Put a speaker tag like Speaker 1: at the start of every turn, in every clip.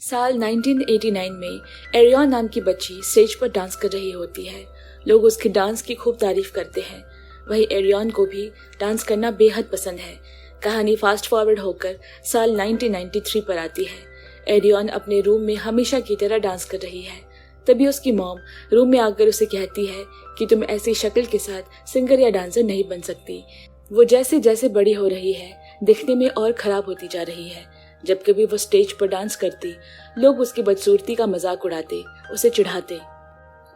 Speaker 1: साल 1989 में एरियन नाम की बच्ची स्टेज पर डांस कर रही होती है। लोग उसके डांस की खूब तारीफ करते हैं। वही एरियन को भी डांस करना बेहद पसंद है। कहानी फास्ट फॉरवर्ड होकर साल 1993 पर आती है। एरियन अपने रूम में हमेशा की तरह डांस कर रही है। तभी उसकी मॉम रूम में आकर उसे कहती है कि तुम ऐसी शक्ल के साथ सिंगर या डांसर नहीं बन सकती। वो जैसे जैसे बड़ी हो रही है दिखने में और खराब होती जा रही है। जब कभी वो स्टेज पर डांस करती, लोग उसकी बदसूरती का मजाक उड़ाते, उसे चिढ़ाते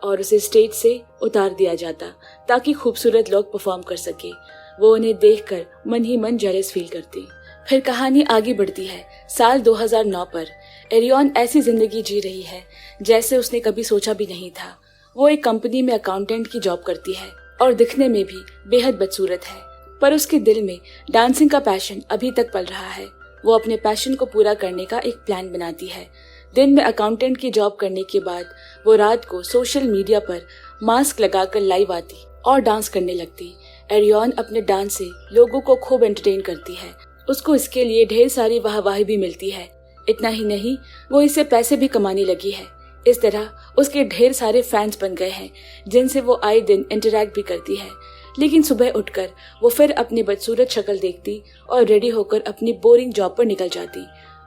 Speaker 1: और उसे स्टेज से उतार दिया जाता ताकि खूबसूरत लोग परफॉर्म कर सके। वो उन्हें देखकर मन ही मन जेलस फील करती। फिर कहानी आगे बढ़ती है। साल 2009 पर एरियन ऐसी जिंदगी जी रही है जैसे उसने कभी सोचा भी नहीं था। वो एक कंपनी में अकाउंटेंट की जॉब करती है और दिखने में भी बेहद बदसूरत है, पर उसके दिल में डांसिंग का पैशन अभी तक पल रहा है। वो अपने पैशन को पूरा करने का एक प्लान बनाती है। दिन में अकाउंटेंट की जॉब करने के बाद वो रात को सोशल मीडिया पर मास्क लगाकर लाइव आती और डांस करने लगती। एरियन अपने डांस से लोगों को खूब एंटरटेन करती है। उसको इसके लिए ढेर सारी वाहवाही भी मिलती है। इतना ही नहीं, वो इससे पैसे भी कमाने लगी है। इस तरह उसके ढेर सारे फैंस बन गए हैं जिनसे वो आए दिन इंटरैक्ट भी करती है। लेकिन सुबह उठकर वो फिर अपनी बदसूरत शक्ल देखती और रेडी होकर अपनी बोरिंग जॉब पर निकल जाती।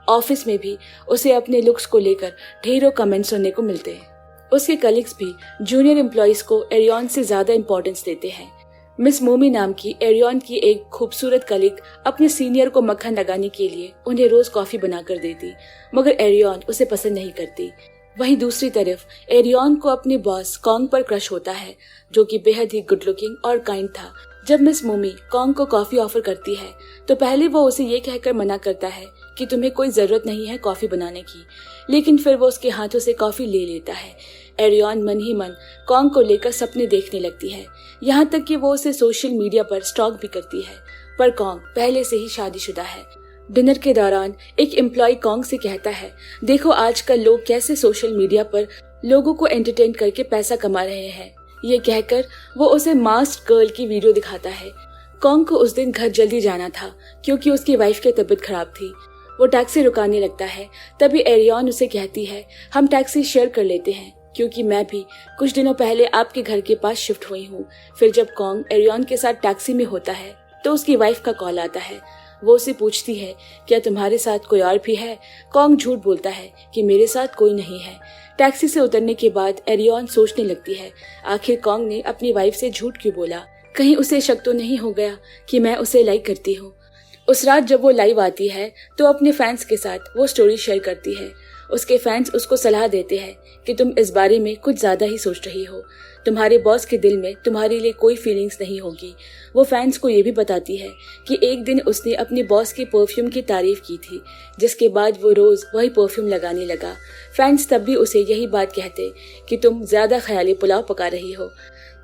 Speaker 1: ऑफिस में भी उसे अपने लुक्स को लेकर ढेरों कमेंट्स सुनने को मिलते हैं। उसके कलीग्स भी जूनियर एम्प्लॉइज को एरियन से ज्यादा इंपॉर्टेंस देते हैं। मिस मोमी नाम की एरियन की एक खूबसूरत कलीग अपने सीनियर को मक्खन लगाने के लिए उन्हें रोज कॉफी बनाकर देती, मगर एरियन उसे पसंद नहीं करती। वहीं दूसरी तरफ एरियन को अपने बॉस कॉन्ग पर क्रश होता है, जो कि बेहद ही गुड लुकिंग और काइंड था। जब मिस मोमी कॉन्ग को कॉफी ऑफर करती है तो पहले वो उसे ये कहकर मना करता है कि तुम्हें कोई जरूरत नहीं है कॉफी बनाने की, लेकिन फिर वो उसके हाथों से कॉफी ले लेता है। एरियन मन ही मन कॉन्ग को लेकर सपने देखने लगती है, यहाँ तक कि वो उसे सोशल मीडिया पर स्टॉक भी करती है। पर कॉन्ग पहले से ही शादीशुदा है। डिनर के दौरान एक एम्प्लॉय कॉन्ग से कहता है, देखो आजकल लोग कैसे सोशल मीडिया पर लोगों को एंटरटेन करके पैसा कमा रहे हैं। ये कहकर वो उसे मास्क्ड गर्ल की वीडियो दिखाता है। कॉन्ग को उस दिन घर जल्दी जाना था क्योंकि उसकी वाइफ की तबीयत खराब थी। वो टैक्सी रुकाने लगता है। तभी एरियन उसे कहती है, हम टैक्सी शेयर कर लेते हैं क्योंकि मैं भी कुछ दिनों पहले आपके घर के पास शिफ्ट हुई हूँ। फिर जब कॉन्ग एरियन के साथ टैक्सी में होता है तो उसकी वाइफ का कॉल आता है। वो उसे पूछती है, क्या तुम्हारे साथ कोई और भी है? कॉन्ग झूठ बोलता है कि मेरे साथ कोई नहीं है। टैक्सी से उतरने के बाद एरियन सोचने लगती है, आखिर कॉन्ग ने अपनी वाइफ से झूठ क्यों बोला? कहीं उसे शक तो नहीं हो गया कि मैं उसे लाइक करती हूँ। उस रात जब वो लाइव आती है तो अपने फैंस के साथ वो स्टोरी शेयर करती है। उसके फैंस उसको सलाह देते हैं कि तुम इस बारे में कुछ ज्यादा ही सोच रही हो, तुम्हारे बॉस के दिल में तुम्हारे लिए कोई फीलिंग्स नहीं होगी। वो फैंस को ये भी बताती है कि एक दिन उसने अपने बॉस के परफ्यूम की तारीफ की थी, जिसके बाद वो रोज वही परफ्यूम लगाने लगा। फैंस तब भी उसे यही बात कहते कि तुम ज्यादा ख्याली पुलाव पका रही हो।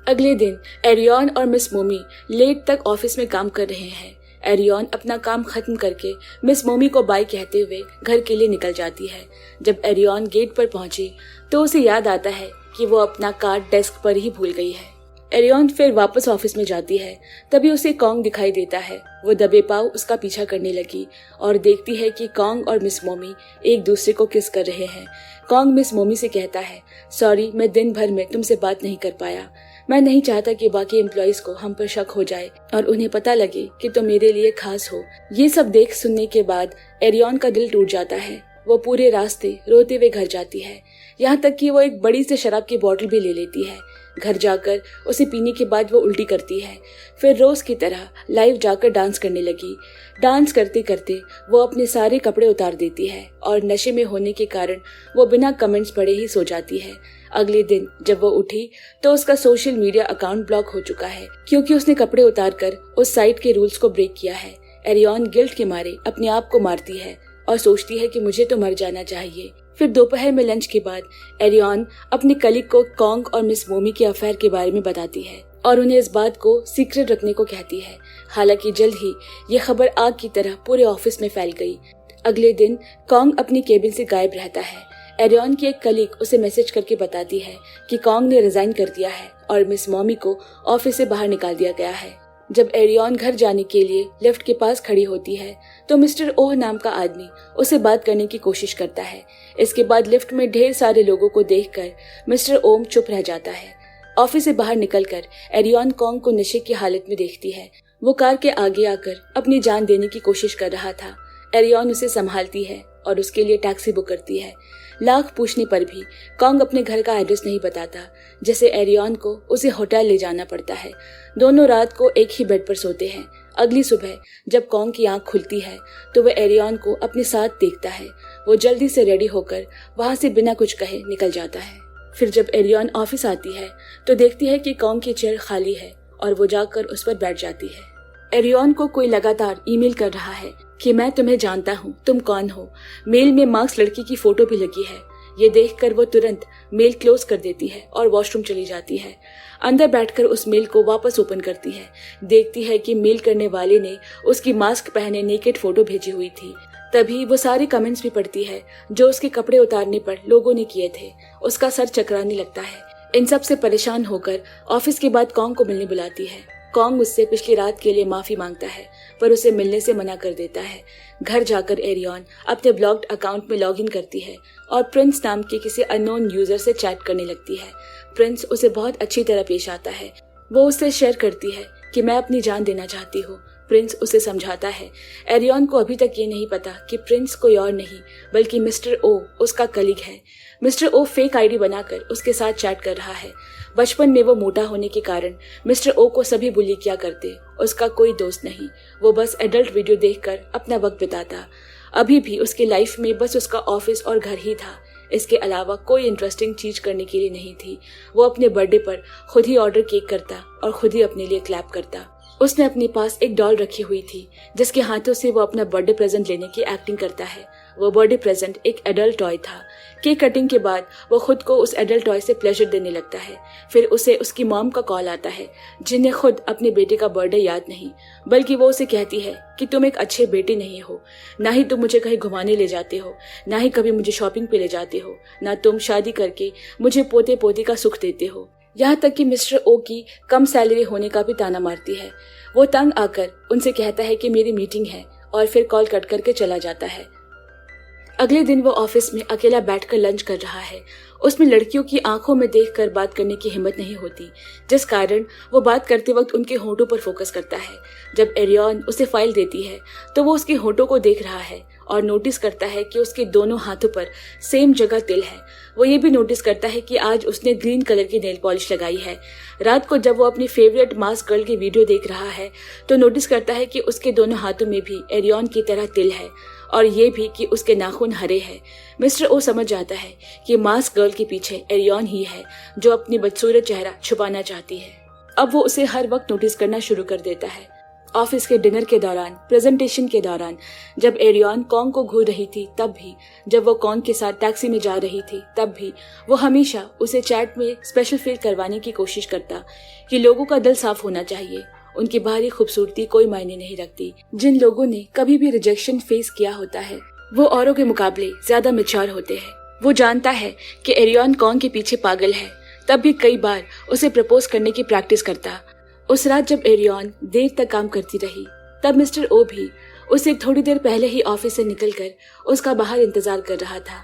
Speaker 1: अगले दिन एरियन और मिस मोमी लेट तक ऑफिस में काम कर रहे हैं। एरियन अपना काम खत्म करके मिस मोमी को बाय कहते हुए घर के लिए निकल जाती है। जब एरियन गेट पर पहुंची तो उसे याद आता है कि वो अपना कार्ड डेस्क पर ही भूल गई है। एरियन फिर वापस ऑफिस में जाती है। तभी उसे कॉन्ग दिखाई देता है। वो दबे पाव उसका पीछा करने लगी और देखती है कि कॉन्ग और मिस मोमी एक दूसरे को किस कर रहे हैं। कॉन्ग मिस मोमी से कहता है, सॉरी मैं दिन भर में तुमसे बात नहीं कर पाया। मैं नहीं चाहता कि बाकी एम्प्लॉइज को हम पर शक हो जाए और उन्हें पता लगे कि तुम मेरे लिए खास हो। ये सब देख सुनने के बाद एरियन का दिल टूट जाता है। वो पूरे रास्ते रोते हुए घर जाती है, यहाँ तक कि वो एक बड़ी सी शराब की बोतल भी ले लेती है। घर जाकर उसे पीने के बाद वो उल्टी करती है। फिर रोज की तरह लाइव जाकर डांस करने लगी। डांस करते करते वो अपने सारे कपड़े उतार देती है और नशे में होने के कारण वो बिना कमेंट्स पढ़े ही सो जाती है। अगले दिन जब वो उठी तो उसका सोशल मीडिया अकाउंट ब्लॉक हो चुका है क्योंकि उसने कपड़े उतारकर उस साइट के रूल्स को ब्रेक किया है। एरियन गिल्ट के मारे अपने आप को मारती है और सोचती है कि मुझे तो मर जाना चाहिए। फिर दोपहर में लंच के बाद एरियन अपने कलीग को कॉन्ग और मिस मोमी के अफेयर के बारे में बताती है और उन्हें इस बात को सीक्रेट रखने को कहती है। हालांकि जल्द ही ये खबर आग की तरह पूरे ऑफिस में फैल गई। अगले दिन कॉन्ग अपनी केबिन से गायब रहता है। एरियन की एक कलीग उसे मैसेज करके बताती है कि कॉन्ग ने रिजाइन कर दिया है और मिस मोमी को ऑफिस से बाहर निकाल दिया गया है। जब एरियन घर जाने के लिए लिफ्ट के पास खड़ी होती है तो मिस्टर ओह नाम का आदमी उसे बात करने की कोशिश करता है। इसके बाद लिफ्ट में ढेर सारे लोगों को देखकर मिस्टर ओम चुप रह जाता है। ऑफिस से बाहर निकलकर एरियन कॉन्ग को नशे की हालत में देखती है। वो कार के आगे आकर अपनी जान देने की कोशिश कर रहा था। एरियन उसे संभालती है और उसके लिए टैक्सी बुक करती है। लाख पूछने पर भी कॉन्ग अपने घर का एड्रेस नहीं बताता, जिससे एरियन को उसे होटल ले जाना पड़ता है। दोनों रात को एक ही बेड पर सोते हैं। अगली सुबह जब कॉन्ग की आंख खुलती है तो वह एरियन को अपने साथ देखता है। वो जल्दी से रेडी होकर वहां से बिना कुछ कहे निकल जाता है। फिर जब एरियन ऑफिस आती है तो देखती है कि कॉन्ग की चेयर खाली है और वो जाकर उस पर बैठ जाती है। एरियन को कोई लगातार ईमेल कर रहा है कि मैं तुम्हें जानता हूँ, तुम कौन हो। मेल में मार्क्स लड़की की फोटो भी लगी है। ये देखकर वो तुरंत मेल क्लोज कर देती है और वॉशरूम चली जाती है। अंदर बैठकर उस मेल को वापस ओपन करती है। देखती है कि मेल करने वाले ने उसकी मास्क पहने नेकेड फोटो भेजी हुई थी। तभी वो सारे कमेंट्स भी पढ़ती है जो उसके कपड़े उतारने पर लोगों ने किए थे। उसका सर चकराने लगता है। इन सब से परेशान होकर ऑफिस के बाद कॉन्ग को मिलने बुलाती है। कॉन्ग उससे पिछली रात के लिए माफी मांगता है पर उसे मिलने से मना कर देता है। घर जाकर एरियन अपने ब्लॉक्ड अकाउंट में लॉगिन करती है और प्रिंस नाम के किसी अननोन यूजर से चैट करने लगती है। प्रिंस उसे बहुत अच्छी तरह पेश आता है। वो उससे शेयर करती है कि मैं अपनी जान देना चाहती हूँ। प्रिंस उसे समझाता है। एरियन को अभी तक ये नहीं पता कि प्रिंस कोई और नहीं बल्कि मिस्टर ओ उसका कलीग है। मिस्टर ओ फेक आईडी बनाकर उसके साथ चैट कर रहा है। बचपन में वो मोटा होने के कारण मिस्टर ओ को सभी बुली किया करते। उसका कोई दोस्त नहीं, वो बस एडल्ट वीडियो देखकर अपना वक्त बिताता। अभी भी उसकी लाइफ में बस उसका ऑफिस और घर ही था। इसके अलावा कोई इंटरेस्टिंग चीज करने के लिए नहीं थी। वो अपने बर्थडे पर खुद ही ऑर्डर केक करता और खुद ही अपने लिए क्लैप करता। उसने अपने पास एक डॉल रखी हुई थी जिसके हाथों से वो अपना बर्थडे प्रेजेंट लेने की एक्टिंग करता है। वो बर्थडे प्रेजेंट एक एडल्ट टॉय था। केक कटिंग के बाद वो खुद को उस एडल्ट टॉय से प्लेजर देने लगता है। फिर उसे उसकी मॉम का कॉल आता है जिन्हें खुद अपने बेटे का बर्थडे याद नहीं, बल्कि वो उसे कहती है कि तुम एक अच्छे बेटे नहीं हो। ना ही तुम मुझे कहीं घुमाने ले जाते हो, ना ही कभी मुझे शॉपिंग पे ले जाते हो, ना तुम शादी करके मुझे पोते पोती का सुख देते हो। यहाँ तक कि मिस्टर ओ की कम सैलरी होने का भी ताना मारती है। वो तंग आकर उनसे कहता है कि मेरी मीटिंग है और फिर कॉल कट करके चला जाता है। अगले दिन वो ऑफिस में अकेला बैठकर लंच कर रहा है। उसमें लड़कियों की आंखों में देखकर बात करने की हिम्मत नहीं होती, जिस कारण वो बात करते वक्त उनके होंठों पर फोकस करता है। जब एरियन उसे फाइल देती है तो वो उसके होंठों को देख रहा है और नोटिस करता है कि उसके दोनों हाथों पर सेम जगह तिल है। वो ये भी नोटिस करता है कि आज उसने ग्रीन कलर की नेल पॉलिश लगाई है। रात को जब वो अपनी फेवरेट मास्क गर्ल की वीडियो देख रहा है तो नोटिस करता है कि उसके दोनों हाथों में भी एरियन की तरह तिल है और ये भी कि उसके नाखून हरे हैं। मिस्टर ओ समझ जाता है कि मास्क गर्ल के पीछे एरियन ही है जो अपनी बदसूरत चेहरा छुपाना चाहती है। अब वो उसे हर वक्त नोटिस करना शुरू कर देता है। ऑफिस के डिनर के दौरान, प्रेजेंटेशन के दौरान, जब एरियन कॉन्ग को घूर रही थी तब भी, जब वो कॉन्ग के साथ टैक्सी में जा रही थी तब भी, वो हमेशा उसे चैट में स्पेशल फील करवाने की कोशिश करता कि लोगों का दिल साफ होना चाहिए। उनकी बाहरी खूबसूरती कोई मायने नहीं रखती। जिन लोगों ने कभी भी रिजेक्शन फेस किया होता है वो औरों के मुकाबले ज्यादा मैच्योर होते हैं। वो जानता है कि एरियन कॉन्ग के पीछे पागल है, तब भी कई बार उसे प्रपोज करने की प्रैक्टिस करता। उस रात जब एरियन देर तक काम करती रही तब मिस्टर ओ भी उसे थोड़ी देर पहले ही ऑफिस से निकलकर उसका बाहर इंतजार कर रहा था।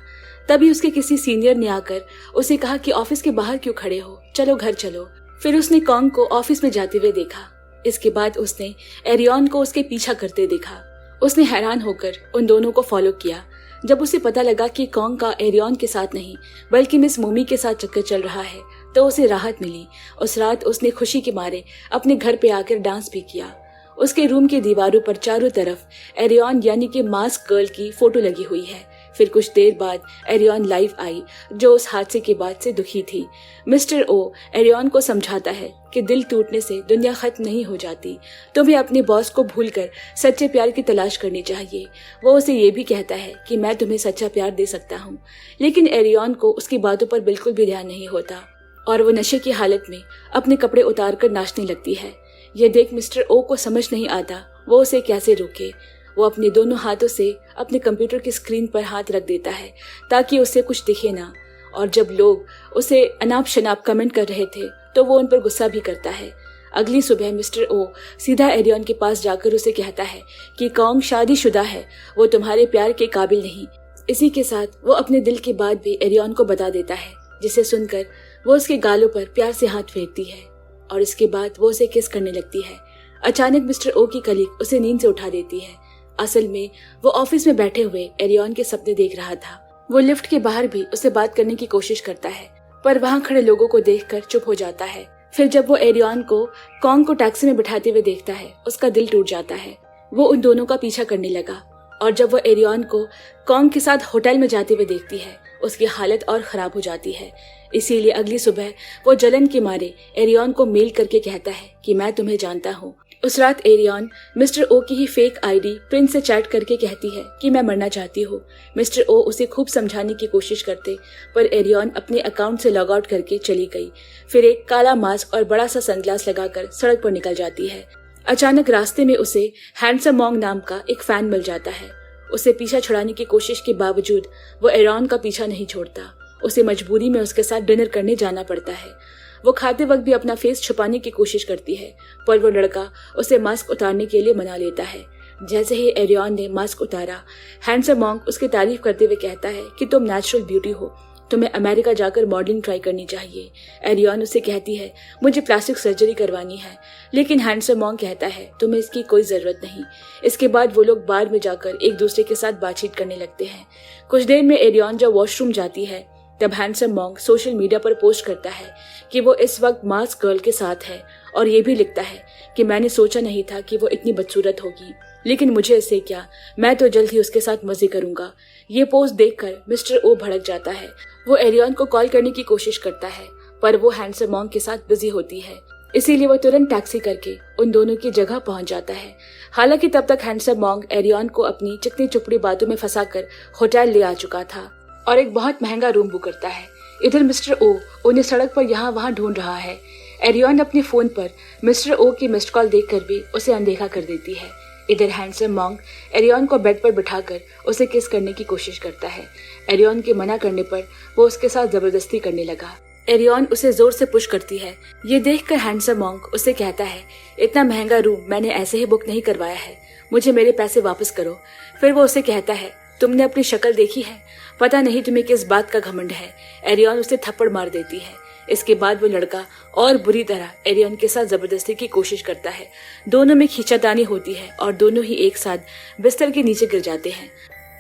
Speaker 1: तभी उसके किसी सीनियर ने आकर उसे कहा कि ऑफिस के बाहर क्यों खड़े हो, चलो घर चलो। फिर उसने कॉन्ग को ऑफिस में जाते हुए देखा। इसके बाद उसने एरियन को उसके पीछा करते देखा। उसने हैरान होकर उन दोनों को फॉलो किया। जब उसे पता लगा कि कॉन्ग का एरियन के साथ नहीं बल्कि मिस मोमी के साथ चक्कर चल रहा है तो उसे राहत मिली। उस रात उसने खुशी के मारे अपने घर पे आकर डांस भी किया। उसके रूम की दीवारों पर चारों तरफ एरियन यानी कि मास्क गर्ल की फोटो लगी हुई है। फिर कुछ देर बाद एरियन लाइव आई जो उस हादसे के बाद से दुखी थी। मिस्टर ओ एरियन को समझाता है कि दिल टूटने से दुनिया खत्म नहीं हो जाती। तुम्हें अपने बॉस को भूलकर सच्चे प्यार की तलाश करनी चाहिए। वो उसे ये भी कहता है कि मैं तुम्हें सच्चा प्यार दे सकता हूँ, लेकिन एरियन को उसकी बातों पर बिल्कुल भी ध्यान नहीं होता और वो नशे की हालत में अपने कपड़े उतार कर नाचने लगती है। ये देख मिस्टर ओ को समझ नहीं आता वो उसे कैसे रोके। वो अपने दोनों हाथों से अपने कंप्यूटर की स्क्रीन पर हाथ रख देता है ताकि उसे कुछ दिखे ना, और जब लोग उसे अनाप शनाप कमेंट कर रहे थे तो वो उन पर गुस्सा भी करता है। अगली सुबह मिस्टर ओ सीधा एरियन के पास जाकर उसे कहता है कि कॉन्ग शादीशुदा है, वो तुम्हारे प्यार के काबिल नहीं। इसी के साथ वो अपने दिल की बात भी एरियन को बता देता है, जिसे सुनकर वो उसके गालों पर प्यार से हाथ फेरती है और इसके बाद वो उसे किस करने लगती है। अचानक मिस्टर ओ की कलीग उसे नींद से उठा देती है। असल में वो ऑफिस में बैठे हुए एरियन के सपने देख रहा था। वो लिफ्ट के बाहर भी उससे बात करने की कोशिश करता है, पर वहां खड़े लोगों को देखकर चुप हो जाता है। फिर जब वो एरियन को कॉन्ग को टैक्सी में बिठाते हुए देखता है, उसका दिल टूट जाता है। वो उन दोनों का पीछा करने लगा और जब वो एरियन को कॉन्ग के साथ होटल में जाते हुए देखती है, उसकी हालत और खराब हो जाती है। इसीलिए अगली सुबह वो जलन के मारे एरियन को मेल करके कहता है कि मैं तुम्हें जानता हूँ। उस रात एरियन मिस्टर ओ की ही फेक आईडी प्रिंस से चैट करके कहती है कि मैं मरना चाहती हूँ। मिस्टर ओ उसे खूब समझाने की कोशिश करते, पर एरियन अपने अकाउंट से लॉग आउट करके चली गई। फिर एक काला मास्क और बड़ा सा सनग्लास लगाकर सड़क पर निकल जाती है। अचानक रास्ते में उसे हैंडसम मॉन्ग नाम का एक फैन मिल जाता है। उसे पीछा छुड़ाने की कोशिश के बावजूद वो एरियन का पीछा नहीं छोड़ता। उसे मजबूरी में उसके साथ डिनर करने जाना पड़ता है। वो खाते वक्त भी अपना फेस छुपाने की कोशिश करती है, पर वो लड़का उसे मास्क उतारने के लिए मना लेता है। जैसे ही एरियन ने मास्क उतारा, हैंडसम मॉन्क उसकी तारीफ करते हुए कहता है कि तुम नेचुरल ब्यूटी हो, तुम्हें अमेरिका जाकर मॉडलिंग ट्राई करनी चाहिए। एरियन उसे कहती है मुझे प्लास्टिक सर्जरी करवानी है, लेकिन हैंडसम मॉन्क कहता है तुम्हें इसकी कोई जरूरत नहीं। इसके बाद वो लोग बार में जाकर एक दूसरे के साथ बातचीत करने लगते हैं। कुछ देर में एरियन जब वॉशरूम जाती है, तब हैंडसम मॉन्क सोशल मीडिया पर पोस्ट करता है कि वो इस वक्त मास्क गर्ल के साथ है और ये भी लिखता है कि मैंने सोचा नहीं था कि वो इतनी बदसूरत होगी, लेकिन मुझे इससे क्या, मैं तो जल्द ही उसके साथ मजे करूंगा। ये पोस्ट देखकर मिस्टर ओ भड़क जाता है। वो एरियन को कॉल करने की कोशिश करता है, पर वो हैंडसम मॉन्क के साथ बिजी होती है। इसीलिए वो तुरंत टैक्सी करके उन दोनों की जगह पहुंच जाता है। हालांकि तब तक हैंडसम मॉन्क एरियन को अपनी चिकनी चुपड़ी बातों में फंसाकर होटल ले आ चुका था और एक बहुत महंगा रूम बुक करता है। इधर मिस्टर ओ उन्हें सड़क पर यहाँ वहाँ ढूंढ रहा है। एरियन अपने फोन पर मिस्टर ओ की मिस्ड कॉल देखकर भी उसे अनदेखा कर देती है। इधर हैंडसम मॉन्क एरियन को बेड पर बिठाकर उसे किस करने की कोशिश करता है। एरियन के मना करने पर वो उसके साथ जबरदस्ती करने लगा। एरियन उसे जोर से पुश करती है। ये देखकर हैंडसम मॉन्क उसे कहता है इतना महंगा रूम मैंने ऐसे ही बुक नहीं करवाया है, मुझे मेरे पैसे वापस करो। फिर वो उसे कहता है तुमने अपनी शक्ल देखी है, पता नहीं तुम्हें किस बात का घमंड है। एरियन उसे थप्पड़ मार देती है। इसके बाद वो लड़का और बुरी तरह एरियन के साथ जबरदस्ती की कोशिश करता है। दोनों में खींचातानी होती है और दोनों ही एक साथ बिस्तर के नीचे गिर जाते हैं।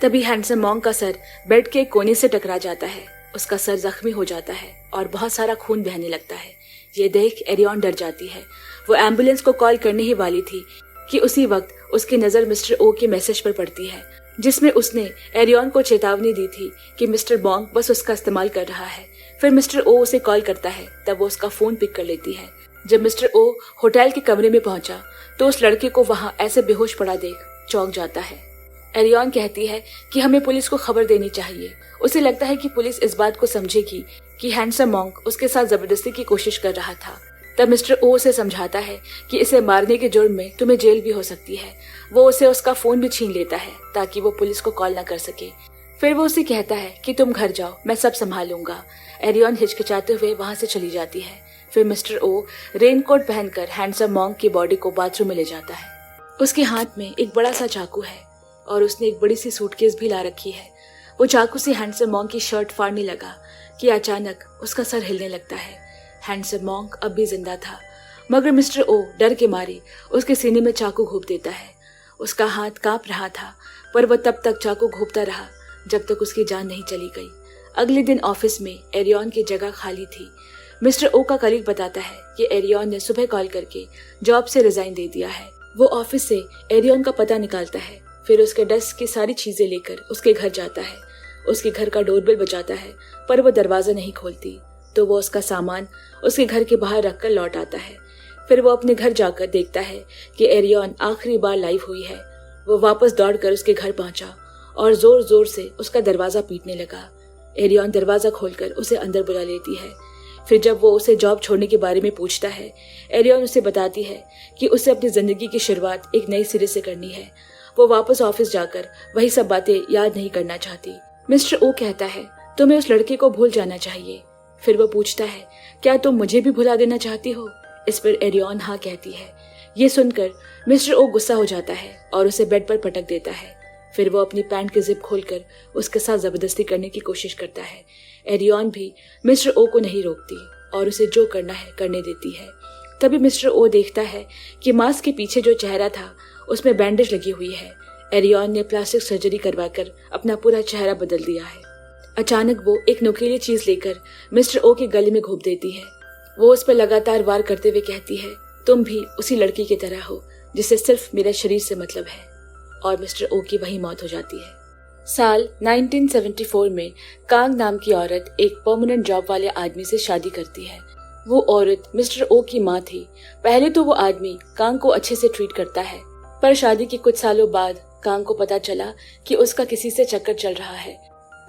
Speaker 1: तभी हैंडसम मॉन्क का सर बेड के कोने से टकरा जाता है। उसका सर जख्मी हो जाता है और बहुत सारा खून बहने लगता है। ये देख एरियन डर जाती है। वो एम्बुलेंस को कॉल करने ही वाली थी कि उसी वक्त उसकी नजर मिस्टर ओ के मैसेज पर पड़ती है, जिसमें उसने एरियन को चेतावनी दी थी कि मिस्टर मॉन्क बस उसका इस्तेमाल कर रहा है। फिर मिस्टर ओ उसे कॉल करता है, तब वो उसका फोन पिक कर लेती है। जब मिस्टर ओ होटल के कमरे में पहुंचा तो उस लड़के को वहां ऐसे बेहोश पड़ा देख चौंक जाता है। एरियन कहती है कि हमें पुलिस को खबर देनी चाहिए। उसे लगता है कि पुलिस इस बात को समझेगी कि हैंडसम मॉन्क उसके साथ जबरदस्ती की कोशिश कर रहा था। तब मिस्टर ओ उसे समझाता है कि इसे मारने के जुर्म में तुम्हें जेल भी हो सकती है। वो उसे उसका फोन भी छीन लेता है ताकि वो पुलिस को कॉल न कर सके। फिर वो उसे कहता है कि तुम घर जाओ, मैं सब संभालूंगा। एरियन हिचकिचाते हुए वहां से चली जाती है। फिर मिस्टर ओ रेनकोट पहनकर हैंडसम मॉन्क की बॉडी को बाथरूम में ले जाता है। उसके हाथ में एक बड़ा सा चाकू है और उसने एक बड़ी सी सूटकेस भी ला रखी है। वो चाकू से हैंडसम मॉन्क की शर्ट फाड़ने लगा कि अचानक उसका सर हिलने लगता है। हैंडसम मॉन्क अब भी जिंदा था, मगर मिस्टर ओ डर के मारे उसके सीने में चाकू घोंप देता है। उसका हाथ कांप रहा था, पर वह तब तक चाकू घोंपता रहा जब तक उसकी जान नहीं चली गई। अगले दिन ऑफिस में एरियन की जगह खाली थी। मिस्टर ओ का कलीग बताता है कि एरियन ने सुबह कॉल करके जॉब से रिजाइन दे दिया है। वो ऑफिस से एरियन का पता निकालता है, फिर उसके डेस्क की सारी चीजें लेकर उसके घर जाता है। उसके घर का डोरबेल बजाता है, पर वो दरवाजा नहीं खोलती, तो वो उसका सामान उसके घर के बाहर रखकर लौट आता है। फिर वो अपने घर जाकर देखता है कि एरियन आखिरी बार लाइव हुई है। वो वापस दौड़कर उसके घर पहुंचा और जोर जोर से उसका दरवाजा पीटने लगा। एरियन दरवाजा खोलकर उसे अंदर बुला लेती है। फिर जब वो उसे जॉब छोड़ने के बारे में पूछता है, एरियन उसे बताती है कि उसे अपनी जिंदगी की शुरुआत एक नए सिरे से करनी है। वो वापस ऑफिस जाकर वही सब बातें याद नहीं करना चाहती। मिस्टर ओ कहता है तुम्हें उस लड़के को भूल जाना चाहिए। फिर वो पूछता है क्या तुम मुझे भी भुला देना चाहती हो? इस पर एरियन हाँ कहती है। ये सुनकर मिस्टर ओ गुस्सा हो जाता है और उसे बेड पर पटक देता है। फिर वो अपनी पैंट की जिप खोलकर उसके साथ जबरदस्ती करने की कोशिश करता है। एरियन भी मिस्टर ओ को नहीं रोकती और उसे जो करना है करने देती है। तभी मिस्टर ओ देखता है कि मास्क के पीछे जो चेहरा था उसमें बैंडेज लगी हुई है। एरियन ने प्लास्टिक सर्जरी करवाकर अपना पूरा चेहरा बदल दिया है। अचानक वो एक नुकीली चीज लेकर मिस्टर ओ के गले में घोंप देती है। वो उस पर लगातार वार करते हुए कहती है, तुम भी उसी लड़की की तरह हो जिसे सिर्फ मेरे शरीर से मतलब है। और मिस्टर ओ की वही मौत हो जाती है। साल 1974 में कांग नाम की औरत एक परमानेंट जॉब वाले आदमी से शादी करती है। वो औरत मिस्टर ओ की माँ थी। पहले तो वो आदमी कांग को अच्छे से ट्रीट करता है, पर शादी के कुछ सालों बाद कांग को पता चला कि उसका किसी से चक्कर चल रहा है।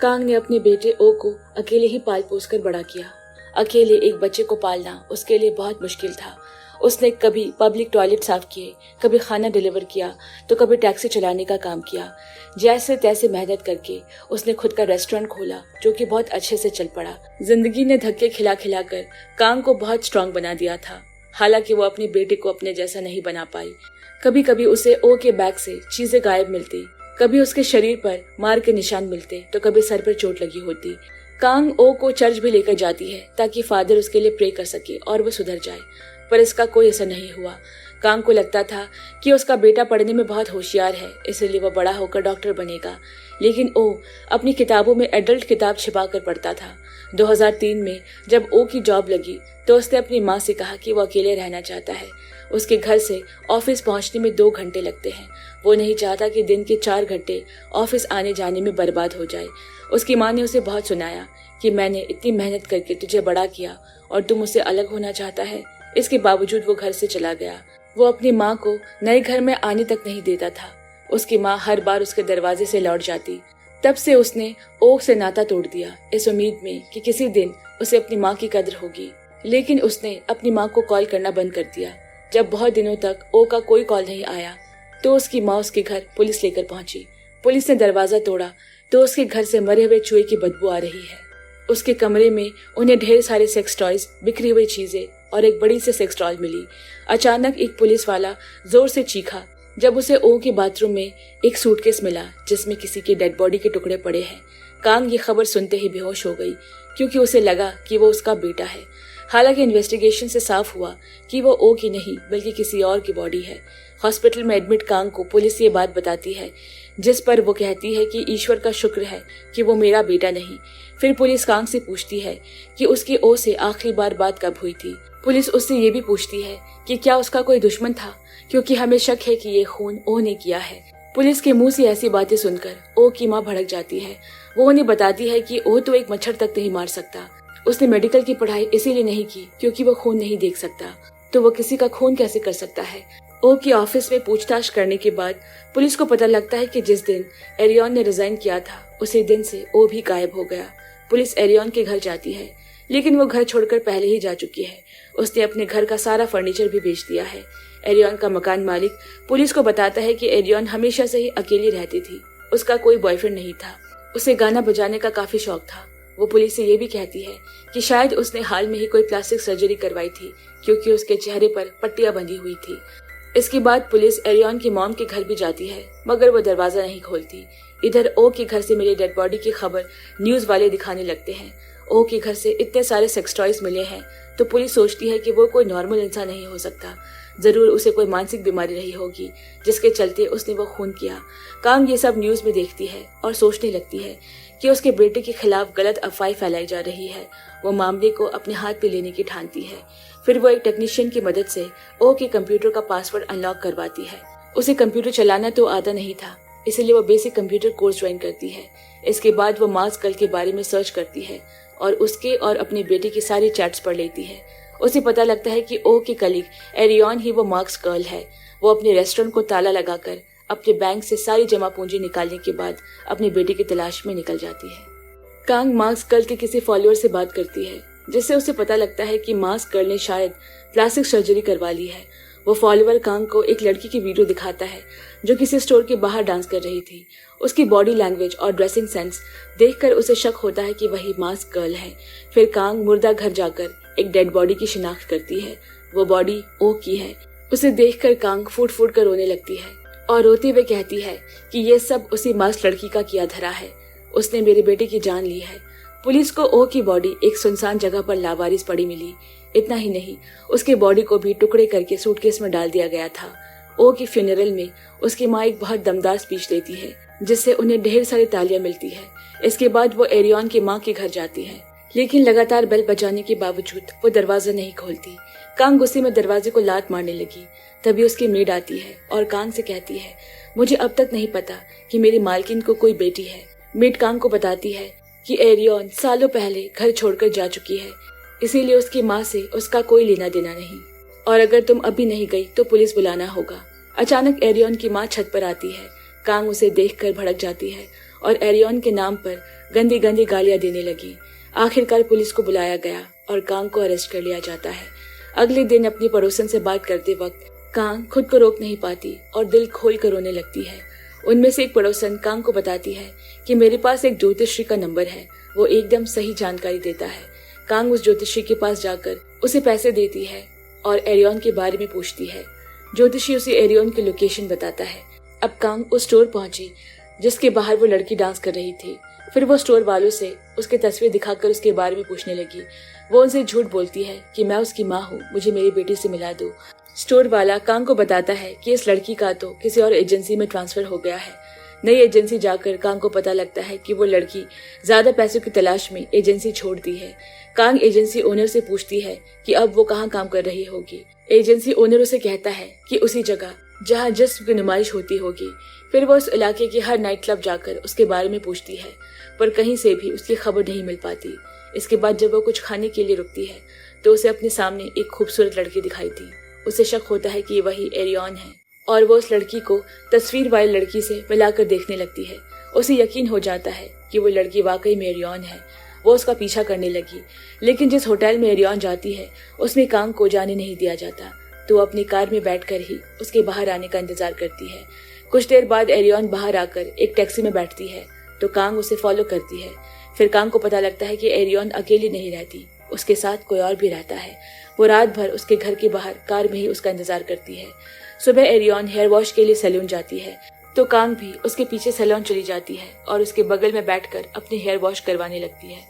Speaker 1: कांग ने अपने बेटे ओ को अकेले ही पाल पोस कर बड़ा किया। अकेले एक बच्चे को पालना उसके लिए बहुत मुश्किल था। उसने कभी पब्लिक टॉयलेट साफ किए, कभी खाना डिलीवर किया, तो कभी टैक्सी चलाने का काम किया। जैसे तैसे मेहनत करके उसने खुद का रेस्टोरेंट खोला, जो कि बहुत अच्छे से चल पड़ा। जिंदगी ने धक्के खिला खिला कर कांग को बहुत स्ट्रांग बना दिया था। हालांकि वो अपने बेटे को अपने जैसा नहीं बना पाई। कभी कभी उसे ओ के बैग से चीजें गायब मिलती, कभी उसके शरीर पर मार के निशान मिलते, तो कभी सर पर चोट लगी होती। कांग ओ को चर्च भी लेकर जाती है ताकि फादर उसके लिए प्रे कर सके और वो सुधर जाए, पर इसका कोई असर नहीं हुआ। कांग को लगता था कि उसका बेटा पढ़ने में बहुत होशियार है, इसलिए वह बड़ा होकर डॉक्टर बनेगा। लेकिन ओ अपनी किताबों में एडल्ट किताब छिपा कर पढ़ता था। 2003 में जब ओ की जॉब लगी तो उसने अपनी माँ से कहा कि वो अकेले रहना चाहता है। उसके घर से ऑफिस पहुंचने में 2 घंटे लगते हैं। वो नहीं चाहता कि दिन के 4 घंटे ऑफिस आने जाने में बर्बाद हो जाए। उसकी माँ ने उसे बहुत सुनाया कि मैंने इतनी मेहनत करके तुझे बड़ा किया और तुम मुझसे अलग होना चाहता है। इसके बावजूद वो घर से चला गया। वो अपनी माँ को नए घर में आने तक नहीं देता था। उसकी माँ हर बार उसके दरवाजे से लौट जाती। तब से उसने ओ से नाता तोड़ दिया, इस उम्मीद में कि किसी दिन उसे अपनी माँ की कदर होगी। लेकिन उसने अपनी माँ को कॉल करना बंद कर दिया। जब बहुत दिनों तक ओ का कोई कॉल नहीं आया तो उसकी माँ उसके घर पुलिस लेकर पहुंची। पुलिस ने दरवाजा तोड़ा तो उसके घर से मरे हुए चूहे की बदबू आ रही है। उसके कमरे में उन्हें ढेर सारे सेक्स टॉयज, बिखरी हुई चीजें और एक बड़ी सी सेक्स डॉल मिली। अचानक एक पुलिस वाला जोर से चीखा जब उसे ओ के बाथरूम में एक सूटकेस मिला जिसमें किसी की डेड बॉडी के टुकड़े पड़े हैं। कांग ये खबर सुनते ही बेहोश हो गई क्योंकि उसे लगा कि वो उसका बेटा है। हालांकि इन्वेस्टिगेशन से साफ हुआ कि वो ओ की नहीं बल्कि किसी और की बॉडी है। हॉस्पिटल में एडमिट कांग को पुलिस ये बात बताती है, जिस पर वो कहती है कि ईश्वर का शुक्र है कि वो मेरा बेटा नहीं। फिर पुलिस कांग से पूछती है कि उसकी ओ से आखिरी बार बात कब हुई थी। पुलिस उससे ये भी पूछती है कि क्या उसका कोई दुश्मन था, क्योंकि हमें शक है कि ये खून ओ ने किया है। पुलिस के मुंह से ऐसी बातें सुनकर ओ की माँ भड़क जाती है। वो उन्हें बताती है कि ओ तो एक मच्छर तक नहीं मार सकता। उसने मेडिकल की पढ़ाई इसीलिए नहीं की क्योंकि वो खून नहीं देख सकता, तो वो किसी का खून कैसे कर सकता है। ओ की ऑफिस में पूछताछ करने के बाद पुलिस को पता लगता है कि जिस दिन एरियन ने रिजाइन किया था उसी दिन से ओ भी गायब हो गया। पुलिस एरियन के घर जाती है, लेकिन वो घर छोड़कर पहले ही जा चुकी है। उसने अपने घर का सारा फर्नीचर भी बेच दिया है। एरियन का मकान मालिक पुलिस को बताता है कि एरियन हमेशा से ही अकेली रहती थी, उसका कोई बॉयफ्रेंड नहीं था। उसे गाना बजाने का काफी शौक था। वो पुलिस से ये भी कहती है कि शायद उसने हाल में ही कोई प्लास्टिक सर्जरी करवाई थी क्योंकि उसके चेहरे पर पट्टियां बंधी हुई थी। इसके बाद पुलिस एरियन की मॉम के घर भी जाती है, मगर वो दरवाजा नहीं खोलती। इधर ओ के घर से मिली डेड बॉडी की खबर न्यूज वाले दिखाने लगते हैं। ओ के घर से इतने सारे सेक्स टॉयज मिले हैं तो पुलिस सोचती है कि वो कोई नॉर्मल इंसान नहीं हो सकता। जरूर उसे कोई मानसिक बीमारी रही होगी जिसके चलते उसने वो खून किया। कांग ये सब न्यूज में देखती है और सोचने लगती है कि उसके बेटे के खिलाफ गलत अफवाह फैलाई जा रही है। वो मामले को अपने हाथ पे लेने की ठानती है। फिर वो एक टेक्नीशियन की मदद से ओ के कंप्यूटर का पासवर्ड अनलॉक करवाती है। उसे कंप्यूटर चलाना तो आता नहीं था, इसलिए वो बेसिक कंप्यूटर कोर्स ज्वाइन करती है। इसके बाद वो मार्क्स गर्ल के बारे में सर्च करती है और उसके और अपने बेटे की सारी चैट्स पढ़ लेती है। उसे पता लगता है कि ओ की कलीग एरियन ही वो मार्क्स गर्ल है। वो अपने रेस्टोरेंट को ताला लगाकर अपने बैंक से सारी जमा पूंजी निकालने के बाद अपने बेटे की तलाश में निकल जाती है। कांग मार्क्स गर्ल के किसी फॉलोअर से बात करती है, जिससे उसे पता लगता है कि मार्क्स गर्ल ने शायद प्लास्टिक सर्जरी करवा ली है। वो फॉलोअर कांग को एक लड़की की वीडियो दिखाता है जो किसी स्टोर के बाहर डांस कर रही थी। उसकी बॉडी लैंग्वेज और ड्रेसिंग सेंस देखकर उसे शक होता है कि वही मार्क्स गर्ल है। फिर कांग मुर्दा घर जाकर एक डेड बॉडी की शिनाख्त करती है। वो बॉडी ओ की है। उसे देखकर कांग फूट फूट कर रोने लगती है और रोते हुए कहती है कि ये सब उसी मास्क लड़की का किया धरा है। उसने मेरे बेटे की जान ली है। पुलिस को ओ की बॉडी एक सुनसान जगह पर लावारिस पड़ी मिली। इतना ही नहीं, उसके बॉडी को भी टुकड़े करके सूटकेस में डाल दिया गया था। ओ की फ्यूनरल में उसकी माँ एक बहुत दमदार स्पीच देती है जिससे उन्हें ढेर सारी तालियां मिलती है। इसके बाद वो एरियन की माँ के घर जाती है, लेकिन लगातार बेल बजाने के बावजूद वो दरवाजा नहीं खोलती। कांग गुस्से में दरवाजे को लात मारने लगी। तभी उसकी मेड आती है और कांग से कहती है, मुझे अब तक नहीं पता कि मेरी मालकिन को कोई बेटी है। मेड कांग को बताती है कि एरियन सालों पहले घर छोड़कर जा चुकी है, इसीलिए उसकी माँ से उसका कोई लेना देना नहीं, और अगर तुम अभी नहीं गई तो पुलिस बुलाना होगा। अचानक एरियन की माँ छत पर आती है। कांग उसे देखकर भड़क जाती है और एरियन के नाम पर गंदी गंदी गालियां देने लगी। आखिरकार पुलिस को बुलाया गया और कांग को अरेस्ट कर लिया जाता है। अगले दिन अपनी पड़ोसन से बात करते वक्त कांग खुद को रोक नहीं पाती और दिल खोल कर रोने लगती है। उनमें से एक पड़ोसन कांग को बताती है कि मेरे पास एक ज्योतिषी का नंबर है, वो एकदम सही जानकारी देता है। कांग उस ज्योतिषी के पास जाकर उसे पैसे देती है और एरियन के बारे में पूछती है। ज्योतिषी उसे एरियन की लोकेशन बताता है। अब कांग उस स्टोर पहुंची जिसके बाहर वो लड़की डांस कर रही थी। फिर वो स्टोर वालों से उसकी तस्वीर दिखाकर उसके बारे में पूछने लगी। वो उनसे झूठ बोलती है कि मैं उसकी माँ हूँ, मुझे मेरी बेटी से मिला दो। स्टोर वाला कांग को बताता है कि इस लड़की का तो किसी और एजेंसी में ट्रांसफर हो गया है। नई एजेंसी जाकर कांग को पता लगता है कि वो लड़की ज्यादा पैसों की तलाश में एजेंसी छोड़ती है। कांग एजेंसी ओनर से पूछती है कि अब वो कहाँ काम कर रही होगी। एजेंसी ओनर उसे कहता है कि उसी जगह जहाँ जिस्म की नुमाइश होती होगी। फिर वो उस इलाके के हर नाइट क्लब जाकर उसके बारे में पूछती है, पर कहीं से भी उसकी खबर नहीं मिल पाती। इसके बाद जब वो कुछ खाने के लिए रुकती है तो उसे अपने सामने एक खूबसूरत लड़की दिखाई दी। उसे शक होता है कि ये वही एरियन है और वो उस लड़की को तस्वीर वाली लड़की से मिलाकर देखने लगती है। उसे यकीन हो जाता है कि वो लड़की वाकई में एरियन है। वो उसका पीछा करने लगी, लेकिन जिस होटल में एरियन जाती है उसमें कांग को जाने नहीं दिया जाता, तो वो अपनी कार में बैठकर ही उसके बाहर आने का इंतजार करती है। कुछ देर बाद एरियन बाहर आकर एक टैक्सी में बैठती है तो कांग उसे फॉलो करती है। फिर कांग को पता लगता है कि एरियन अकेली नहीं रहती, उसके साथ कोई और भी रहता है। वो रात भर उसके घर के बाहर कार में ही उसका इंतजार करती है। सुबह एरियन हेयर वॉश के लिए सैलून जाती है तो कांग भी उसके पीछे सैलून चली जाती है और उसके बगल में बैठकर अपने हेयर वॉश करवाने लगती है।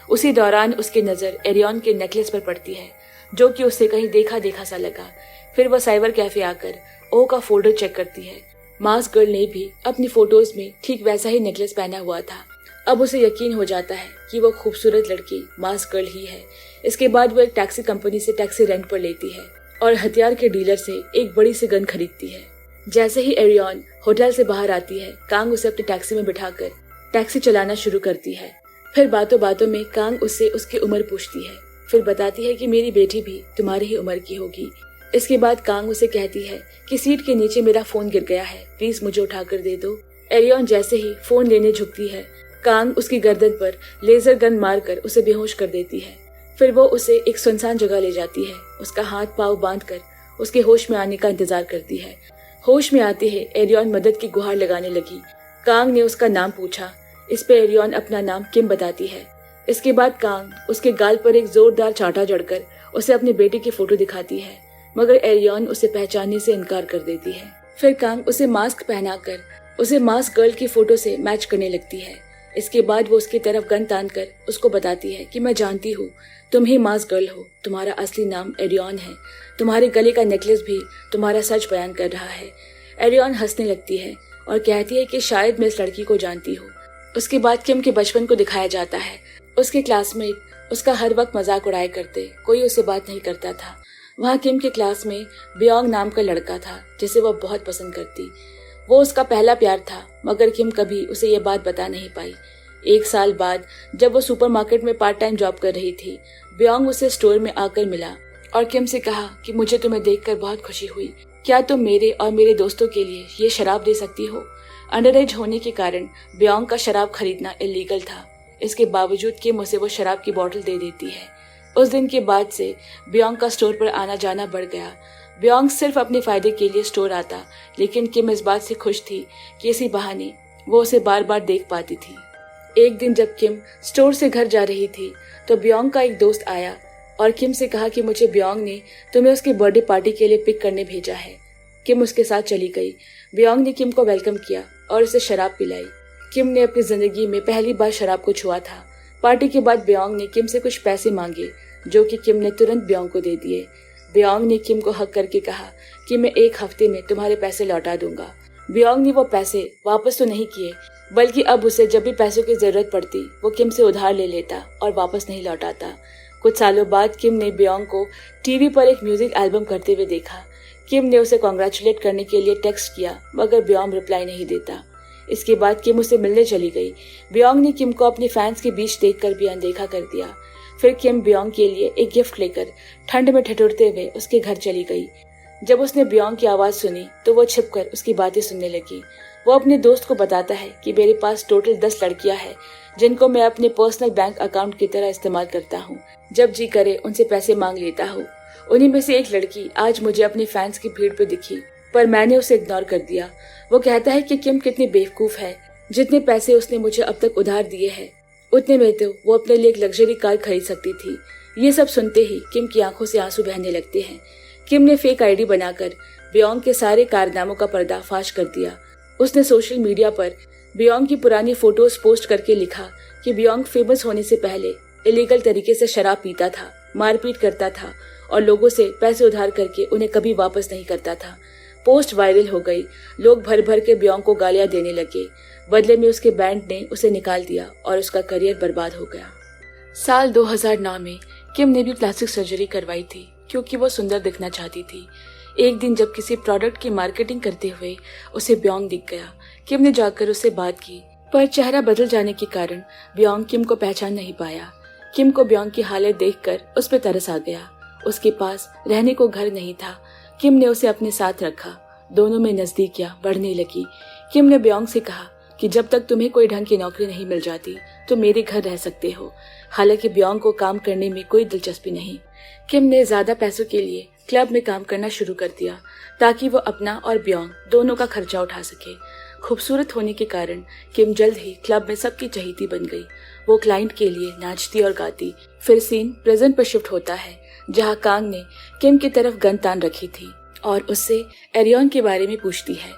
Speaker 1: उसी दौरान उसकी नजर एरियन के नेकलेस पर पड़ती है जो कि उससे कहीं देखा देखा सा लगा। फिर वो साइबर कैफे आकर ओ का फोल्डर चेक करती है। मास्क गर्ल ने भी अपनी फोटोज में ठीक वैसा ही नेकलेस पहना हुआ था। अब उसे यकीन हो जाता है कि वो खूबसूरत लड़की मास्क गर्ल ही है। इसके बाद वो एक टैक्सी कंपनी से टैक्सी रेंट पर लेती है और हथियार के डीलर से एक बड़ी सी गन खरीदती है। जैसे ही एरियन होटल से बाहर आती है, कांग उसे अपनी टैक्सी में बिठाकर टैक्सी चलाना शुरू करती है। फिर बातों बातों में कांग उससे उसकी उम्र पूछती है। फिर बताती है कि मेरी बेटी भी तुम्हारी ही उम्र की होगी। इसके बाद कांग उसे कहती है कि सीट के नीचे मेरा फोन गिर गया है, प्लीज मुझे उठाकर दे दो। एरियन जैसे ही फोन लेने झुकती है, कांग उसकी गर्दन पर लेजर गन मारकर उसे बेहोश कर देती है। फिर वो उसे एक सुनसान जगह ले जाती है। उसका हाथ पांव बांधकर उसके होश में आने का इंतजार करती है। होश में आते ही एरियन मदद की गुहार लगाने लगी। कांग ने उसका नाम पूछा। इस पे एरियन अपना नाम किम बताती है। इसके बाद कांग उसके गाल पर एक जोरदार चांटा जड़कर उसे अपने बेटे की फोटो दिखाती है, मगर एरियन उसे पहचानने से इनकार कर देती है। फिर कांग उसे मास्क पहनाकर उसे मास्क गर्ल की फोटो से मैच करने लगती है। इसके बाद वो उसकी तरफ गन तानकर उसको बताती है कि मैं जानती हूँ तुम ही मास्क गर्ल हो, तुम्हारा असली नाम एरियन है, तुम्हारे गले का नेकलेस भी तुम्हारा सच बयान कर रहा है। एरियन हंसने लगती है और कहती है कि शायद मैं इस लड़की को जानती हूँ। उसके बाद किम के बचपन को दिखाया जाता है। उसके क्लासमेट उसका हर वक्त मजाक उड़ाया करते, कोई उससे बात नहीं करता था। वहाँ किम के क्लास में बियोंग नाम का लड़का था जिसे वह बहुत पसंद करती। वो उसका पहला प्यार था, मगर किम कभी उसे ये बात बता नहीं पाई। एक साल बाद जब वो सुपरमार्केट में पार्ट टाइम जॉब कर रही थी, बियोंग उसे स्टोर में आकर मिला और किम से कहा कि मुझे तुम्हें देखकर बहुत खुशी हुई, क्या तुम मेरे और मेरे दोस्तों के लिए ये शराब दे सकती हो। अंडर एज होने के कारण बियोंग का शराब खरीदना इलीगल था। इसके बावजूद किम उसे वो शराब की बोतल दे देती है। उस दिन के बाद से बियोंग का स्टोर पर आना जाना बढ़ गया। बियोंग सिर्फ अपने फायदे के लिए स्टोर आता, लेकिन किम इस बात से खुश थी कि इसी बहाने वो उसे बार बार देख पाती थी। एक दिन जब किम स्टोर से घर जा रही थी तो बियोंग का एक दोस्त आया और किम से कहा कि मुझे ब्योंग ने तुम्हें उसके बर्थडे पार्टी के लिए पिक करने भेजा है। किम उसके साथ चली गई। ब्योंग ने किम को वेलकम किया और उसे शराब पिलाई। किम ने अपनी जिंदगी में पहली बार शराब को छुआ था। पार्टी के बाद ब्योंग ने किम से कुछ पैसे मांगे, जो कि किम ने तुरंत ब्योंग को दे दिए। ब्योंग ने किम को हक करके कहा कि मैं 1 हफ्ते में तुम्हारे पैसे लौटा दूंगा। ब्योंग ने वो पैसे वापस तो नहीं किए, बल्कि अब उसे जब भी पैसों की जरूरत पड़ती वो किम से उधार ले लेता और वापस नहीं लौटाता। कुछ सालों बाद किम ने ब्योंग को टीवी पर एक म्यूजिक एल्बम करते हुए देखा। किम ने उसे कॉन्ग्रेचुलेट करने के लिए टेक्स्ट किया, मगर ब्योंग रिप्लाई नहीं देता। इसके बाद किम उसे मिलने चली गई। ब्योंग ने किम को अपने फैंस के बीच देखकर भी अनदेखा कर दिया। फिर किम ब्योंग के लिए एक गिफ्ट लेकर ठंड में ठिठुरते हुए उसके घर चली गई। जब उसने ब्योंग की आवाज सुनी तो वो छिपकर उसकी बातें सुनने लगी। वो अपने दोस्त को बताता है कि मेरे पास टोटल 10 लड़कियां हैं, जिनको मैं अपने पर्सनल बैंक अकाउंट की तरह इस्तेमाल करता हूँ। जब जी करे उनसे पैसे मांग लेता हूँ। उन्हीं में से एक लड़की आज मुझे अपने फैंस की भीड़ पे दिखी, पर मैंने उसे इग्नोर कर दिया। वो कहता है कि किम कितनी बेवकूफ है, जितने पैसे उसने मुझे अब तक उधार दिए हैं उतने में तो वो अपने लिए एक लग्जरी कार खरीद सकती थी। ये सब सुनते ही किम की आंखों से आंसू बहने लगते हैं। किम ने फेक आईडी बनाकर ब्योंग के सारे कारनामों का पर्दाफाश कर दिया। उसने सोशल मीडिया पर ब्योंग की पुरानी फोटोज पोस्ट करके लिखा कि ब्योंग फेमस होने से पहले इलीगल तरीके से शराब पीता था, मारपीट करता था और लोगों से पैसे उधार करके उन्हें कभी वापस नहीं करता था। पोस्ट वायरल हो गई। लोग भर भर के ब्योंग को गालियां देने लगे। बदले में उसके बैंड ने उसे निकाल दिया और उसका करियर बर्बाद हो गया। साल 2009 में किम ने भी प्लास्टिक सर्जरी करवाई थी, क्योंकि वो सुंदर दिखना चाहती थी। एक दिन जब किसी प्रोडक्ट की मार्केटिंग करते हुए उसे ब्योंग दिख गया। किम ने जाकर उससे बात की, पर चेहरा बदल जाने के कारण ब्योंग किम को पहचान नहीं पाया। किम को ब्योंग की हालत देखकर उस पर तरस आ गया। उसके पास रहने को घर नहीं था। किम ने उसे अपने साथ रखा। दोनों में नजदीकियां बढ़ने लगी। किम ने ब्योंग से कहा कि जब तक तुम्हें कोई ढंग की नौकरी नहीं मिल जाती तो मेरे घर रह सकते हो। हालांकि ब्योंग को काम करने में कोई दिलचस्पी नहीं। किम ने ज्यादा पैसों के लिए क्लब में काम करना शुरू कर दिया, ताकि वो अपना और ब्योंग दोनों का खर्चा उठा सके। खूबसूरत होने के कारण किम जल्द ही क्लब में सबकी चहेती बन गई। वो क्लाइंट के लिए नाचती और गाती। फिर सीन प्रेजेंट पर शिफ्ट होता है, जहाँ कांग ने किम की तरफ गन तान रखी थी और उससे एरियन के बारे में पूछती है।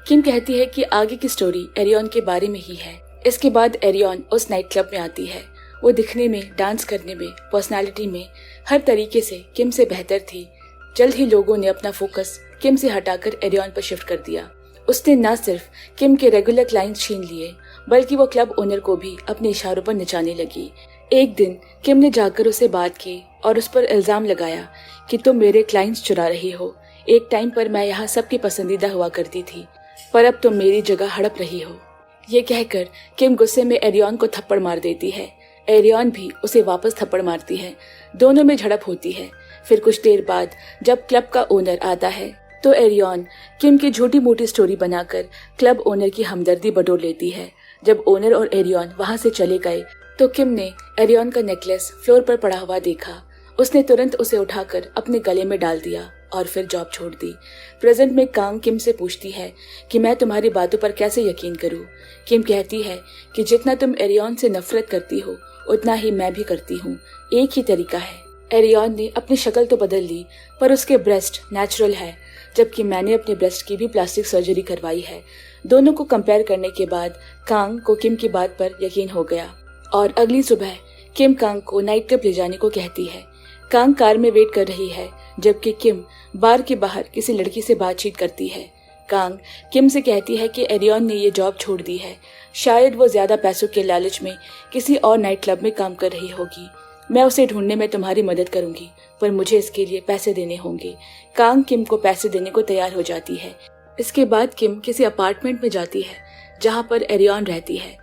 Speaker 1: किम कहती है कि आगे की स्टोरी एरियन के बारे में ही है। इसके बाद एरियन उस नाइट क्लब में आती है। वो दिखने में, डांस करने में, पर्सनालिटी में, हर तरीके से किम से बेहतर थी। जल्द ही लोगों ने अपना फोकस किम से हटाकर एरियन पर शिफ्ट कर दिया। उसने न सिर्फ किम के रेगुलर क्लाइंट्स छीन लिए, बल्कि वो क्लब ओनर को भी अपने इशारों पर नचाने लगी। एक दिन किम ने जाकर उसे बात की और उस पर इल्जाम लगाया कि तुम मेरे क्लाइंट्स चुरा रही हो। एक टाइम पर मैं यहाँ सबकी पसंदीदा हुआ करती थी, पर अब तुम मेरी जगह हड़प रही हो। ये कहकर किम गुस्से में एरियन को थप्पड़ मार देती है। एरियन भी उसे वापस थप्पड़ मारती है। दोनों में झड़प होती है। फिर कुछ देर बाद जब क्लब का ओनर आता है तो एरियन किम की झूठी मोटी स्टोरी बनाकर क्लब ओनर की हमदर्दी बटोर लेती है। जब ओनर और एरियन वहां से चले गए तो किम ने एरियन का नेकलेस फ्लोर पर पड़ा हुआ देखा। उसने तुरंत उसे उठाकर अपने गले में डाल दिया और फिर जॉब छोड़ दी। प्रेजेंट में कांग किम से पूछती है कि मैं तुम्हारी बातों पर कैसे यकीन करूं। किम कहती है कि जितना तुम एरियन से नफरत करती हो उतना ही मैं भी करती हूँ। एक ही तरीका है। एरियन ने अपनी शक्ल तो बदल ली, पर उसके ब्रेस्ट नेचुरल है, जबकि मैंने अपने ब्रेस्ट की भी प्लास्टिक सर्जरी करवाई है। दोनों को कंपेयर करने के बाद कांग को किम की बात पर यकीन हो गया और अगली सुबह किम कांग को नाइट क्लब ले जाने को कहती है। कांग कार में वेट कर रही है, जबकि किम बार के बाहर किसी लड़की से बातचीत करती है। कांग किम से कहती है कि एरियन ने ये जॉब छोड़ दी है। शायद वो ज्यादा पैसों के लालच में किसी और नाइट क्लब में काम कर रही होगी। मैं उसे ढूंढने में तुम्हारी मदद करूंगी, पर मुझे इसके लिए पैसे देने होंगे। कांग किम को पैसे देने को तैयार हो जाती है। इसके बाद किम किसी अपार्टमेंट में जाती है जहाँ पर एरियन रहती है।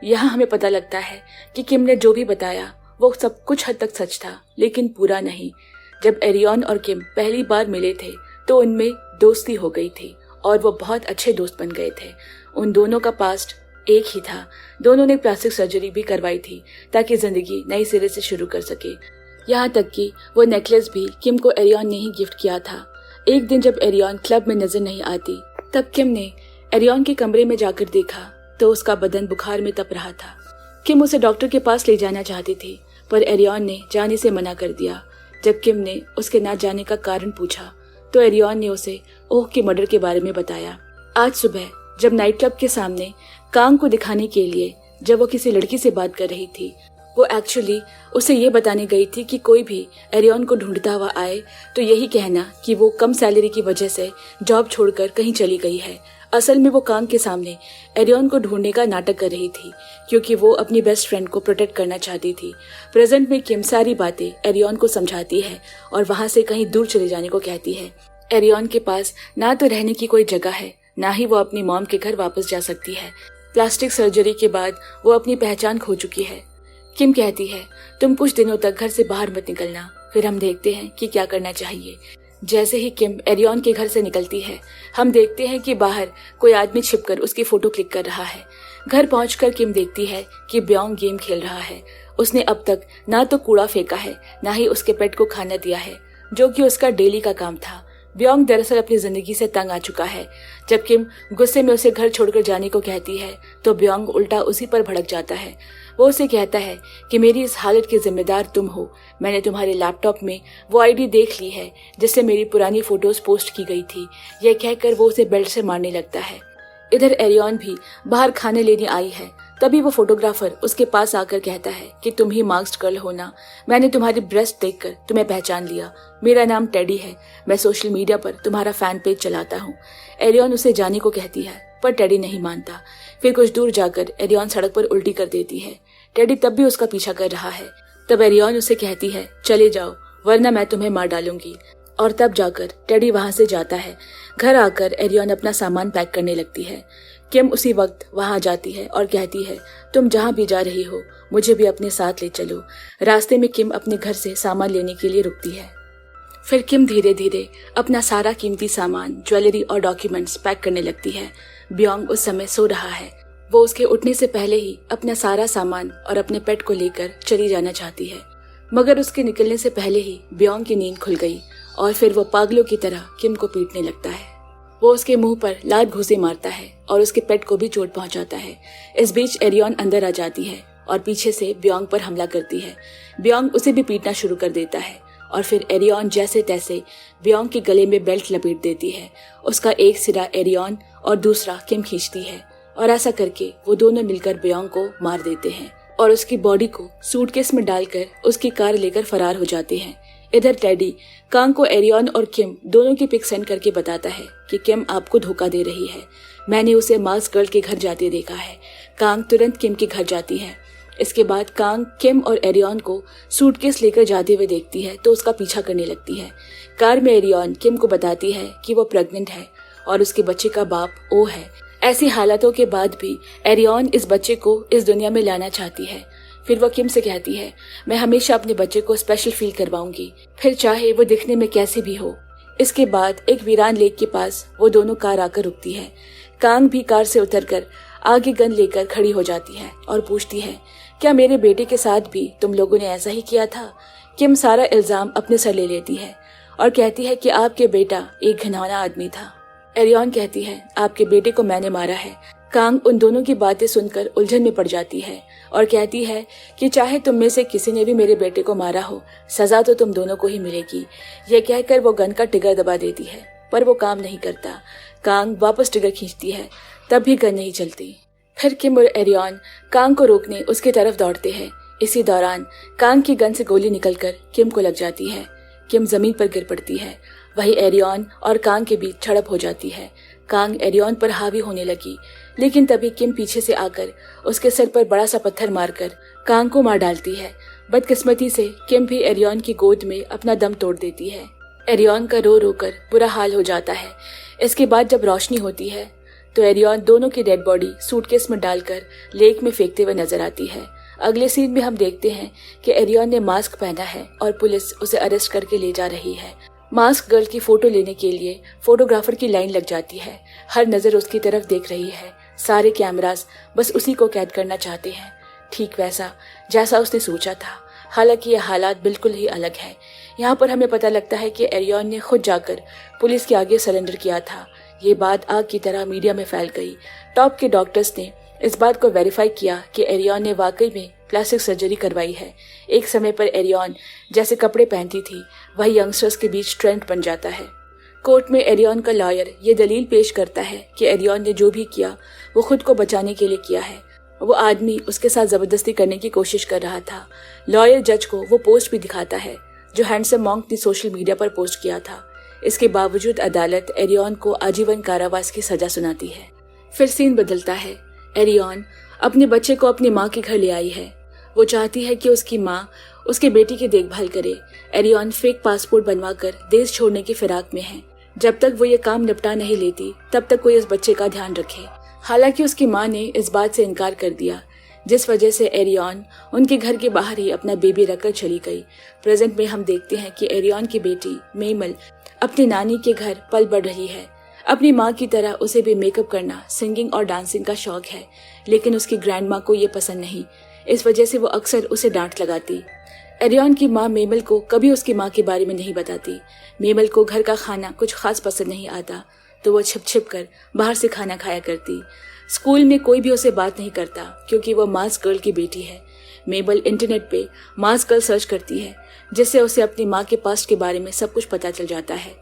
Speaker 1: यहाँ हमें पता लगता है कि किम ने जो भी बताया वो सब कुछ हद तक सच था, लेकिन पूरा नहीं। जब एरियन और किम पहली बार मिले थे तो उनमें दोस्ती हो गई थी और वो बहुत अच्छे दोस्त बन गए थे। उन दोनों का पास्ट एक ही था। दोनों ने प्लास्टिक सर्जरी भी करवाई थी ताकि जिंदगी नई सिरे से शुरू कर सके। यहाँ तक कि वो नेकलेस भी किम को एरियन ने ही गिफ्ट किया था। एक दिन जब एरियन क्लब में नजर नहीं आती, तब किम ने एरियन के कमरे में जाकर देखा तो उसका बदन बुखार में तप रहा था। किम उसे डॉक्टर के पास ले जाना चाहती थी, पर एरियन ने जाने से मना कर दिया। जब किम ने उसके ना जाने का कारण पूछा तो एरियन ने उसे ओह के मर्डर के बारे में बताया। आज सुबह जब नाइट क्लब के सामने कांग को दिखाने के लिए जब वो किसी लड़की से बात कर रही थी, वो एक्चुअली उसे ये बताने गई थी कि कोई भी एरियन को ढूंढता हुआ आए तो यही कहना कि वो कम सैलरी की वजह से जॉब छोड़कर कहीं चली गई है। असल में वो कांग के सामने एरियन को ढूंढने का नाटक कर रही थी क्योंकि वो अपनी बेस्ट फ्रेंड को प्रोटेक्ट करना चाहती थी। प्रेजेंट में किम सारी बातें एरियन को समझाती है और वहां से कहीं दूर चले जाने को कहती है। एरियन के पास ना तो रहने की कोई जगह है, ना ही वो अपनी मॉम के घर वापस जा सकती है। प्लास्टिक सर्जरी के बाद वो अपनी पहचान खो चुकी है। किम कहती है तुम कुछ दिनों तक घर से बाहर मत निकलना, फिर हम देखते हैं कि क्या करना चाहिए। जैसे ही किम एरियन के घर से निकलती है, हम देखते हैं कि बाहर कोई आदमी छिपकर उसकी फोटो क्लिक कर रहा है। घर पहुंचकर किम देखती है कि ब्योंग गेम खेल रहा है। उसने अब तक ना तो कूड़ा फेंका है, ना ही उसके पेट को खाना दिया है, जो कि उसका डेली का काम था। ब्योंग दरअसल अपनी जिंदगी से तंग आ चुका है। जब किम गुस्से में उसे घर छोड़कर जाने को कहती है तो ब्योंग उल्टा उसी पर भड़क जाता है। वो उसे कहता है कि मेरी इस हालत के जिम्मेदार तुम हो। मैंने तुम्हारे लैपटॉप में वो आईडी देख ली है जिससे मेरी पुरानी फोटोज पोस्ट की गई थी। यह कहकर वो उसे बेल्ट से मारने लगता है। इधर एरियन भी बाहर खाने लेने आई है। तभी वो फोटोग्राफर उसके पास आकर कहता है कि तुम ही मास्क्ड गर्ल हो ना, मैंने तुम्हारी ब्रेस्ट देखकर तुम्हें पहचान लिया। मेरा नाम टेडी है, मैं सोशल मीडिया पर तुम्हारा फैन पेज चलाता हूँ। एरियन उसे जाने को कहती है पर टेडी नहीं मानता। फिर कुछ दूर जाकर एरियन सड़क पर उल्टी कर देती है। टेडी तब भी उसका पीछा कर रहा है। तब एरियन उसे कहती है चले जाओ वरना मैं तुम्हें मार डालूंगी। और तब जाकर टेडी वहां से जाता है। घर आकर एरियन अपना सामान पैक करने लगती है। किम उसी वक्त वहां जाती है और कहती है तुम जहां भी जा रही हो मुझे भी अपने साथ ले चलो। रास्ते में किम अपने घर से सामान लेने के लिए रुकती है। फिर किम धीरे धीरे अपना सारा कीमती सामान, ज्वेलरी और डॉक्यूमेंट्स पैक करने लगती है। ब्योंग उस समय सो रहा है। वो उसके उठने से पहले ही अपना सारा सामान और अपने पेट को लेकर चली जाना चाहती है, मगर उसके निकलने से पहले ही ब्योंग की नींद खुल गई और फिर वो पागलों की तरह किम को पीटने लगता है। वो उसके मुंह पर लात घूंसे मारता है और उसके पेट को भी चोट पहुंचाता है। इस बीच एरियन अंदर आ जाती है और पीछे से ब्योंग पर हमला करती है। ब्योंग उसे भी पीटना शुरू कर देता है और फिर एरियन जैसे तैसे ब्योंग के गले में बेल्ट लपेट देती है। उसका एक सिरा एरियन और दूसरा किम खींचती है और ऐसा करके वो दोनों मिलकर ब्योंग को मार देते हैं और उसकी बॉडी को सूटकेस में डालकर उसकी कार लेकर फरार हो जाते हैं। इधर टेडी कांग को एरियन और किम दोनों की पिक सेंड करके बताता है कि किम आपको धोखा दे रही है, मैंने उसे मास्क गर्ल के घर जाते देखा है। कांग तुरंत किम के घर जाती है। इसके बाद कांग किम और एरियन को सूटकेस लेकर जाते हुए देखती है तो उसका पीछा करने लगती है। कार में एरियन किम को बताती है कि वो प्रेग्नेंट है और उसके बच्चे का बाप ओ है। ऐसी हालातों के बाद भी एरियन इस बच्चे को इस दुनिया में लाना चाहती है। फिर वो किम से कहती है मैं हमेशा अपने बच्चे को स्पेशल फील करवाऊंगी, फिर चाहे वो दिखने में कैसी भी हो। इसके बाद एक वीरान लेक के पास वो दोनों कार आकर रुकती है। कांग भी कार से उतरकर आगे गन लेकर खड़ी हो जाती है और पूछती है क्या मेरे बेटे के साथ भी तुम लोगों ने ऐसा ही किया था। किम सारा इल्जाम अपने सर ले लेती है और कहती है कि आपके बेटा एक घिनौना आदमी था। एरियन कहती है आपके बेटे को मैंने मारा है। कांग उन दोनों की बातें सुनकर उलझन में पड़ जाती है और कहती है कि चाहे तुम में से किसी ने भी मेरे बेटे को मारा हो, सजा तो तुम दोनों को ही मिलेगी। यह कहकर वो गन का ट्रिगर दबा देती है पर वो काम नहीं करता। कांग वापस ट्रिगर खींचती है, तब भी गन नहीं चलती। फिर किम और एरियन कांग को रोकने उसकी तरफ दौड़ते हैं। इसी दौरान कांग की गन से गोली निकलकर किम को लग जाती है। किम जमीन पर गिर पड़ती है। वही एरियन और कांग के बीच झड़प हो जाती है। कांग एरियन पर हावी होने लगी, लेकिन तभी किम पीछे से आकर उसके सर पर बड़ा सा पत्थर मारकर कांग को मार डालती है। बदकिस्मती से किम भी एरियन की गोद में अपना दम तोड़ देती है। एरियन का रो रो कर बुरा हाल हो जाता है। इसके बाद जब रोशनी होती है तो एरियन दोनों की डेड बॉडी सूटकेस में डालकर लेक में फेंकते हुए नजर आती है। अगले सीन में हम देखते हैं कि एरियन ने मास्क पहना है और पुलिस उसे अरेस्ट करके ले जा रही है। मास्क गर्ल की फोटो लेने के लिए फोटोग्राफर की लाइन लग जाती है। हर नजर उसकी तरफ देख रही है। सारे कैमरास बस उसी को कैद करना चाहते हैं, ठीक वैसा जैसा उसने सोचा था। हालांकि ये हालात बिल्कुल ही अलग है। यहाँ पर हमें पता लगता है कि एरियन ने खुद जाकर पुलिस के आगे सरेंडर किया था। ये बात आग की तरह मीडिया में फैल गई। टॉप के डॉक्टर्स ने इस बात को वेरीफाई किया कि एरियन ने वाकई में प्लास्टिक सर्जरी करवाई है। एक समय पर एरियन जैसे कपड़े पहनती थी वही यंगस्टर्स के बीच ट्रेंड बन जाता है। कोर्ट में एरियन का लॉयर ये दलील पेश करता है कि एरियन ने जो भी किया वो खुद को बचाने के लिए किया है। वो आदमी उसके साथ जबरदस्ती करने की कोशिश कर रहा था। लॉयर जज को वो पोस्ट भी दिखाता है जो हैंडसम मॉन्क ने सोशल मीडिया पर पोस्ट किया था। इसके बावजूद अदालत एरियन को आजीवन कारावास की सजा सुनाती है। फिर सीन बदलता है। एरियन अपने बच्चे को अपनी माँ के घर ले आई है। वो चाहती है कि उसकी माँ उसके बेटी की देखभाल करे। एरियन फेक पासपोर्ट बनवाकर देश छोड़ने की फिराक में है। जब तक वो ये काम निपटा नहीं लेती तब तक कोई इस बच्चे का ध्यान रखे। हालांकि उसकी माँ ने इस बात से इनकार कर दिया, जिस वजह से एरियन उनके घर के बाहर ही अपना बेबी रखकर चली गई। प्रेजेंट में हम देखते हैं कि एरियन की बेटी मेमल अपनी नानी के घर पल बढ़ रही है। अपनी माँ की तरह उसे भी मेकअप करना, सिंगिंग और डांसिंग का शौक है, लेकिन उसकी ग्रैंड माँ को ये पसंद नहीं। इस वजह से वो अक्सर उसे डांट लगाती। एरियन की माँ मेमल को कभी उसकी माँ के बारे में नहीं बताती। मेमल को घर का खाना कुछ खास पसंद नहीं आता तो वो छिप छिप कर बाहर से खाना खाया करती। स्कूल में कोई भी उसे बात नहीं करता क्योंकि वो मास गर्ल की बेटी है। मेबल इंटरनेट पे मास गर्ल सर्च करती है, जिससे उसे अपनी माँ के पास्ट के बारे में सब कुछ पता चल जाता है।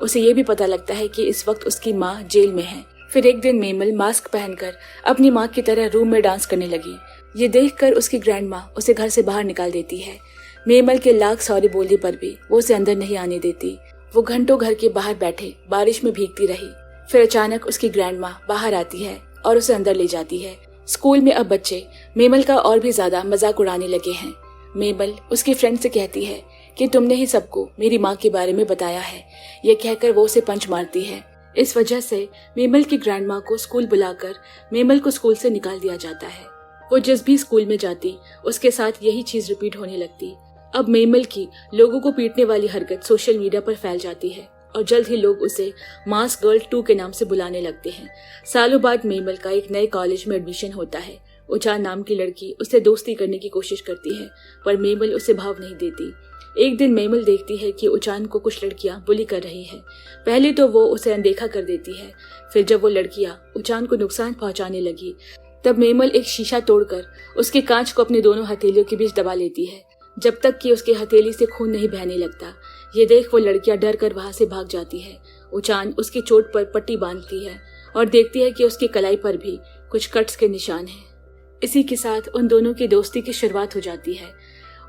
Speaker 1: उसे ये भी पता लगता है कि इस वक्त उसकी माँ जेल में है। फिर एक दिन मेमल मास्क पहनकर अपनी माँ की तरह रूम में डांस करने लगी। ये देखकर उसकी ग्रैंड माँ उसे घर से बाहर निकाल देती है। मेमल के लाख सॉरी बोलने पर भी वो उसे अंदर नहीं आने देती। वो घंटों घर के बाहर बैठे बारिश में भीगती रही। फिर अचानक उसकी ग्रैंड माँ बाहर आती है और उसे अंदर ले जाती है। स्कूल में अब बच्चे मेमल का और भी ज्यादा मजाक उड़ाने लगे हैं। मेमल उसकी फ्रेंड से कहती है कि तुमने ही सबको मेरी माँ के बारे में बताया है। ये कहकर वो उसे पंच मारती है। इस वजह से मेमल की ग्रैंड माँ को स्कूल बुलाकर मेमल को स्कूल से निकाल दिया जाता है। वो जिस भी स्कूल में जाती उसके साथ यही चीज रिपीट होने लगती। अब मेमल की लोगों को पीटने वाली हरकत सोशल मीडिया पर फैल जाती है और जल्द ही लोग उसे मास गर्ल 2 के नाम से बुलाने लगते हैं। सालों बाद मेमल का एक नए कॉलेज में एडमिशन होता है। उचान नाम की लड़की उससे दोस्ती करने की कोशिश करती है पर मेमल उसे भाव नहीं देती। एक दिन मेमल देखती है कि उचान को कुछ लड़कियां बुली कर रही है। पहले तो वो उसे अनदेखा कर देती है, फिर जब वो लड़कियां उचान को नुकसान पहुंचाने लगी तब मेमल एक शीशा तोड़कर उसके कांच को अपने दोनों हथेलियों के बीच दबा लेती है जब तक कि उसके हथेली से खून नहीं बहने लगता। ये देख वो लड़कियां डर कर वहां से भाग जाती है। उचान उसकी चोट पर पट्टी बांधती है और देखती है कि उसकी कलाई पर भी कुछ कट्स के निशान हैं। इसी के साथ उन दोनों की दोस्ती की शुरुआत हो जाती है।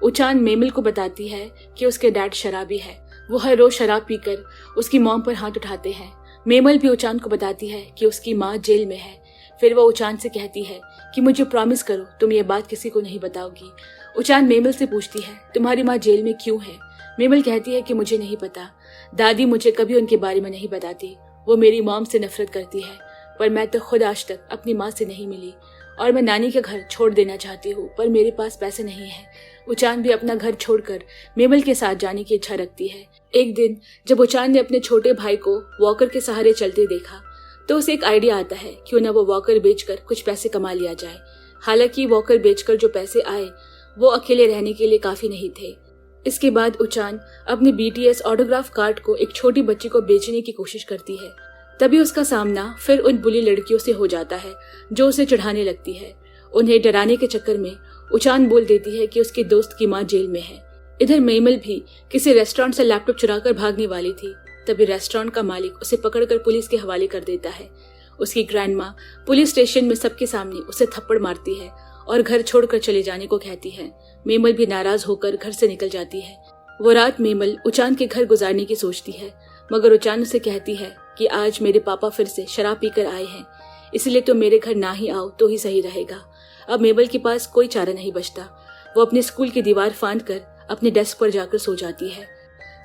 Speaker 1: उचान मेमल को बताती है कि उसके डैड शराबी है। वो हर रोज शराब पीकर उसकी मॉम पर हाथ उठाते हैं। मेमल भी उचान को बताती है कि उसकी माँ जेल में है। फिर वो उचान से कहती है कि मुझे प्रॉमिस करो तुम ये बात किसी को नहीं बताओगी। उचान मेमल से पूछती है तुम्हारी माँ जेल में क्यों है। मेमल कहती है कि मुझे नहीं पता, दादी मुझे कभी उनके बारे में नहीं बताती। वो मेरी मॉम से नफरत करती है पर मैं तो खुद आज तक अपनी माँ से नहीं मिली और मैं नानी का घर छोड़ देना चाहती हूँ पर मेरे पास पैसे नहीं है। उचान भी अपना घर छोड़कर मेमल के साथ जाने की इच्छा रखती है। एक दिन जब उचान ने अपने छोटे भाई को वॉकर के सहारे चलते देखा तो उसे एक आइडिया आता है क्यों ना वो वॉकर बेचकर कुछ पैसे कमा लिया जाए। हालांकि वॉकर बेचकर जो पैसे आए वो अकेले रहने के लिए काफी नहीं थे। इसके बाद उचान अपने BTS ऑटोग्राफ कार्ड को एक छोटी बच्ची को बेचने की कोशिश करती है। तभी उसका सामना फिर उन बुली लड़कियों से हो जाता है जो उसे चढ़ाने लगती है। उन्हें डराने के चक्कर में उचान बोल देती है कि उसके दोस्त की माँ जेल में है। इधर मेमल भी किसी रेस्टोरेंट से लैपटॉप चुराकर भागने वाली थी। तभी रेस्टोरेंट का मालिक उसे पकड़कर पुलिस के हवाले कर देता है। उसकी ग्रैंड माँ पुलिस स्टेशन में सबके सामने उसे थप्पड़ मारती है और घर छोड़कर चले जाने को कहती है। मेमल भी नाराज होकर घर से निकल जाती है। वो रात मेमल उचान के घर गुजारने की सोचती है मगर उचान उसे कहती है कि आज मेरे पापा फिर से शराब पीकर आए हैं, इसलिए तो मेरे घर ना ही आओ तो ही सही रहेगा। अब मेमल के पास कोई चारा नहीं बचता। वो अपने स्कूल की दीवार फांद कर अपने डेस्क पर जाकर सो जाती है।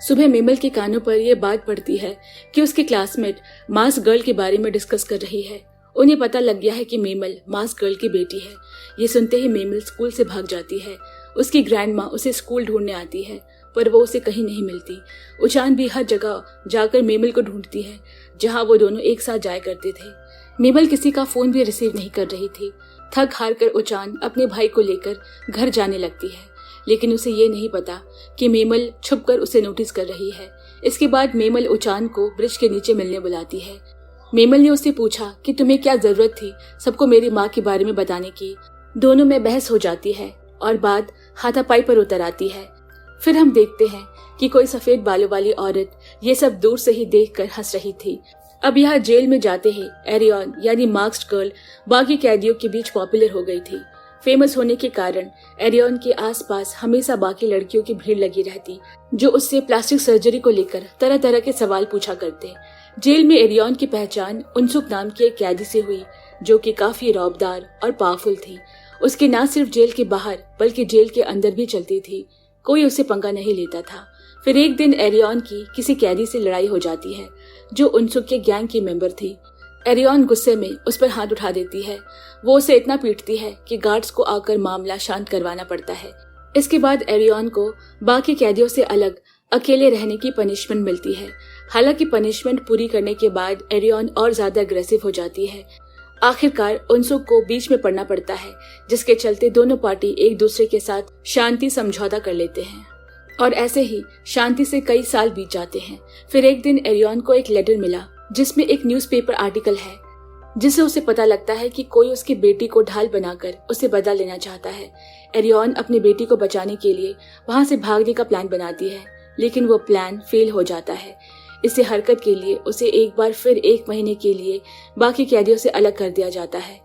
Speaker 1: सुबह मेमल के कानों पर यह बात पड़ती है कि उसकी क्लासमेट मास गर्ल के बारे में डिस्कस कर रही है। उन्हें पता लग गया है कि मेमल मास गर्ल की बेटी है। ये सुनते ही मेमल स्कूल से भाग जाती है। उसकी ग्रैंड माँ उसे स्कूल ढूंढने आती है पर वो उसे कहीं नहीं मिलती। उचान भी हर जगह जाकर मेमल को ढूंढती है जहाँ वो दोनों एक साथ जाया करते थे। मेमल किसी का फोन भी रिसीव नहीं कर रही थी। थक हार कर उचान अपने भाई को लेकर घर जाने लगती है, लेकिन उसे ये नहीं पता कि मेमल छुपकर उसे नोटिस कर रही है। इसके बाद मेमल उचान को ब्रिज के नीचे मिलने बुलाती है। मेमल ने उससे पूछा कि तुम्हें क्या जरूरत थी सबको मेरी माँ के बारे में बताने की। दोनों में बहस हो जाती है। और बात हाथापाई पर उतर आती है। फिर हम देखते हैं कि कोई सफेद बालों वाली औरत ये सब दूर से ही देखकर हंस रही थी। अब यहाँ जेल में जाते ही एरियन यानी मास्क्ड गर्ल बाकी कैदियों के बीच पॉपुलर हो गई थी। फेमस होने के कारण एरियन के आसपास हमेशा बाकी लड़कियों की भीड़ लगी रहती, जो उससे प्लास्टिक सर्जरी को लेकर तरह तरह के सवाल पूछा करते। जेल में एरियन की पहचान उनसुक नाम के एक कैदी से हुई, जो कि काफी रौबदार और पावरफुल थी। उसकी न सिर्फ जेल के बाहर बल्कि जेल के अंदर भी चलती थी। कोई उसे पंगा नहीं लेता था। फिर एक दिन एरियन की किसी कैदी से लड़ाई हो जाती है, जो उनसुक के गैंग की मेंबर थी। एरियन गुस्से में उस पर हाथ उठा देती है। वो उसे इतना पीटती है कि गार्ड्स को आकर मामला शांत करवाना पड़ता है। इसके बाद एरियन को बाकी कैदियों से अलग अकेले रहने की पनिशमेंट मिलती है। हालांकि पनिशमेंट पूरी करने के बाद एरियन और ज्यादा अग्रेसिव हो जाती है। आखिरकार उनसुक को बीच में पड़ना पड़ता है, जिसके चलते दोनों पार्टी एक दूसरे के साथ शांति समझौता कर लेते हैं और ऐसे ही शांति से कई साल बीत जाते हैं। फिर एक दिन एरियन को एक लेटर मिला जिसमें एक न्यूज़पेपर आर्टिकल है, जिससे उसे पता लगता है कि कोई उसकी बेटी को ढाल बनाकर उसे बदला लेना चाहता है। एरियन अपनी बेटी को बचाने के लिए वहां से भागने का प्लान बनाती है, लेकिन वो प्लान फेल हो जाता है। इस हरकत के लिए उसे एक बार फिर 1 महीने के लिए बाकी कैदियों से अलग कर दिया जाता है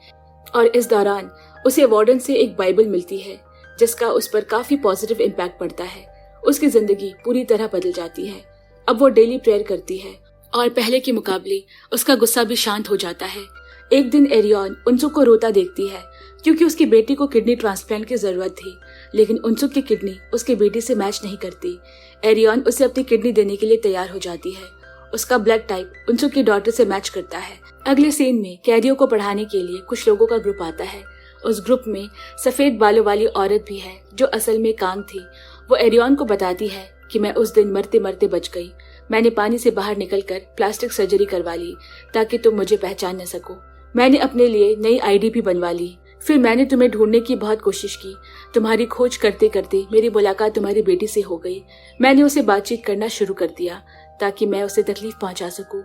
Speaker 1: और इस दौरान उसे वार्डन से एक बाइबल मिलती है, जिसका उस पर काफी पॉजिटिव इम्पैक्ट पड़ता है। उसकी जिंदगी पूरी तरह बदल जाती है। अब वो डेली प्रेयर करती है और पहले के मुकाबले उसका गुस्सा भी शांत हो जाता है। एक दिन एरियन उनसुक को रोता देखती है, क्योंकि उसकी बेटी को किडनी ट्रांसप्लांट की जरूरत थी, लेकिन उनसुक की किडनी उसकी बेटी से मैच नहीं करती। एरियन उसे अपनी किडनी देने के लिए तैयार हो जाती है। उसका ब्लड टाइप उनसुक की डॉटर से मैच करता है। अगले सीन में कैदियों को पढ़ाने के लिए कुछ लोगों का ग्रुप आता है। उस ग्रुप में सफेद बालों वाली औरत भी है, जो असल में कांग थी। वो एरियन को बताती है कि मैं उस दिन मरते मरते बच गई। मैंने पानी से बाहर निकलकर प्लास्टिक सर्जरी करवा ली ताकि तुम मुझे पहचान न सको। मैंने अपने लिए नई आईडी भी बनवा ली। फिर मैंने तुम्हें ढूंढने की बहुत कोशिश की। तुम्हारी खोज करते करते मेरी मुलाकात तुम्हारी बेटी से हो गई। मैंने उसे बातचीत करना शुरू कर दिया ताकि मैं उसे तकलीफ पहुंचा सकूं।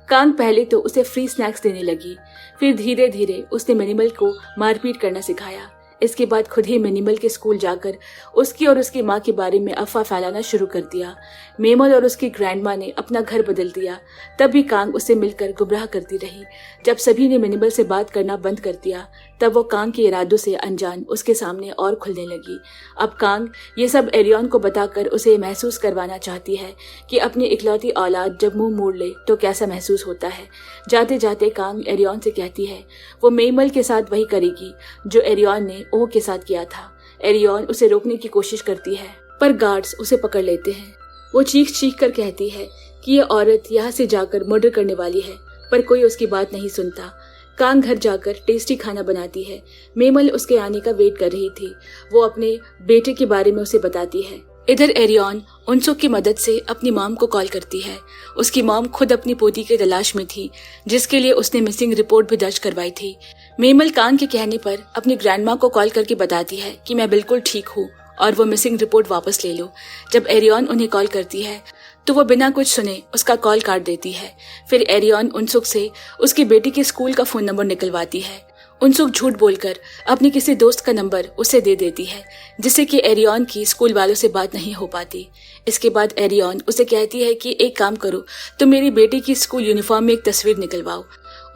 Speaker 1: कांग पहले तो उसे फ्री स्नैक्स देने लगी, फिर धीरे धीरे उसने मिनिमल को मारपीट करना सिखाया। इसके बाद खुद ही मिनिमल के स्कूल जाकर उसकी और उसकी माँ के बारे में अफवाह फैलाना शुरू कर दिया। मेमल और उसकी ग्रैंडमा ने अपना घर बदल दिया। तब भी कांग उसे मिलकर गुमराह करती रही। जब सभी ने मिनिमल से बात करना बंद कर दिया, तब वो कांग के इरादों से अनजान उसके सामने और खुलने लगी। अब कांग ये सब एरियन को बताकर उसे महसूस करवाना चाहती है कि अपनी इकलौती औलाद जब मुंह मोड़ ले तो कैसा महसूस होता है। जाते जाते कांग एरियन से कहती है वो मेमल के साथ वही करेगी जो एरियन ने ओह के साथ किया था। एरियन उसे रोकने की कोशिश करती है, पर गार्ड्स उसे पकड़ लेते हैं। वो चीख चीख कर कहती है कि ये औरत यहाँ से जाकर मर्डर करने वाली है, पर कोई उसकी बात नहीं सुनता। कांग घर जाकर टेस्टी खाना बनाती है। मेमल उसके आने का वेट कर रही थी। वो अपने बेटे के बारे में उसे बताती है। इधर एरियन उनसुक की मदद से अपनी मॉम को कॉल करती है। उसकी मॉम खुद अपनी पोती की तलाश में थी, जिसके लिए उसने मिसिंग रिपोर्ट भी दर्ज करवाई थी। मेमल कांग के कहने पर अपनी ग्रैंडमा को कॉल करके बताती है कि मैं बिल्कुल ठीक हूँ और वो मिसिंग रिपोर्ट वापस ले लो। जब एरियन उन्हें कॉल करती है तो वो बिना कुछ सुने उसका कॉल काट देती है। फिर एरियन उनसुक से उसकी बेटी के स्कूल का फोन नंबर निकलवाती है। उनसुक झूठ बोलकर अपने किसी दोस्त का नंबर उसे दे देती है, जिससे कि एरियन की स्कूल वालों से बात नहीं हो पाती। इसके बाद एरियन उसे कहती है कि एक काम करो, तुम मेरी बेटी की स्कूल यूनिफॉर्म में एक तस्वीर निकलवाओ।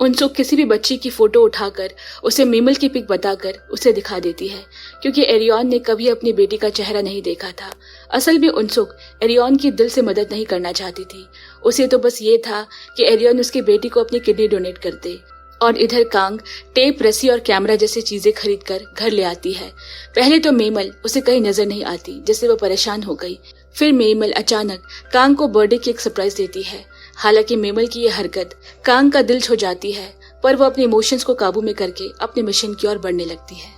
Speaker 1: उनसुक किसी भी बच्ची की फोटो उठाकर उसे मेमल की पिक बताकर उसे दिखा देती है, क्योंकि एरियन ने कभी अपनी बेटी का चेहरा नहीं देखा था। असल में उनसुक एरियन की दिल से मदद नहीं करना चाहती थी। उसे तो बस ये था कि एरियन उसकी बेटी को अपनी किडनी डोनेट कर दे। और इधर कांग टेप, रस्सी और कैमरा जैसी चीजें खरीद कर घर ले आती है। पहले तो मेमल उसे कहीं नजर नहीं आती, जिससे वो परेशान हो गई। फिर मेमल अचानक कांग को बर्थडे की एक सरप्राइज देती है। हालांकि मेमल की यह हरकत कांग का दिल छू जाती है, पर वो अपने इमोशंस को काबू में करके अपने मिशन की ओर बढ़ने लगती है।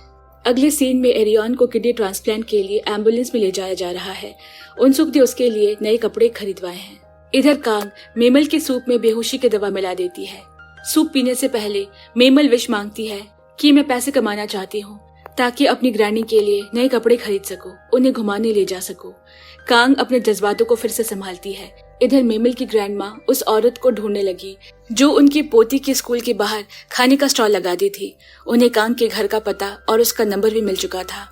Speaker 1: अगले सीन में एरियन को किडनी ट्रांसप्लांट के लिए एम्बुलेंस में ले जाया जा रहा है। उनसुक ने उसके लिए नए कपड़े खरीदवाए हैं। इधर कांग मेमल के सूप में बेहोशी की दवा मिला देती है। सूप पीने से पहले मेमल विश मांगती है कि मैं पैसे कमाना चाहती हूँ ताकि अपनी ग्रैनी के लिए नए कपड़े खरीद सकूं, उन्हें घुमाने ले जा सकूं। कांग अपने जज्बातों को फिर से संभालती है। इधर मेमल की ग्रैंडमा उस औरत को ढूंढने लगी जो उनकी पोती के स्कूल के बाहर खाने का स्टॉल लगा दी थी। उन्हें कांग के घर का पता और उसका नंबर भी मिल चुका था,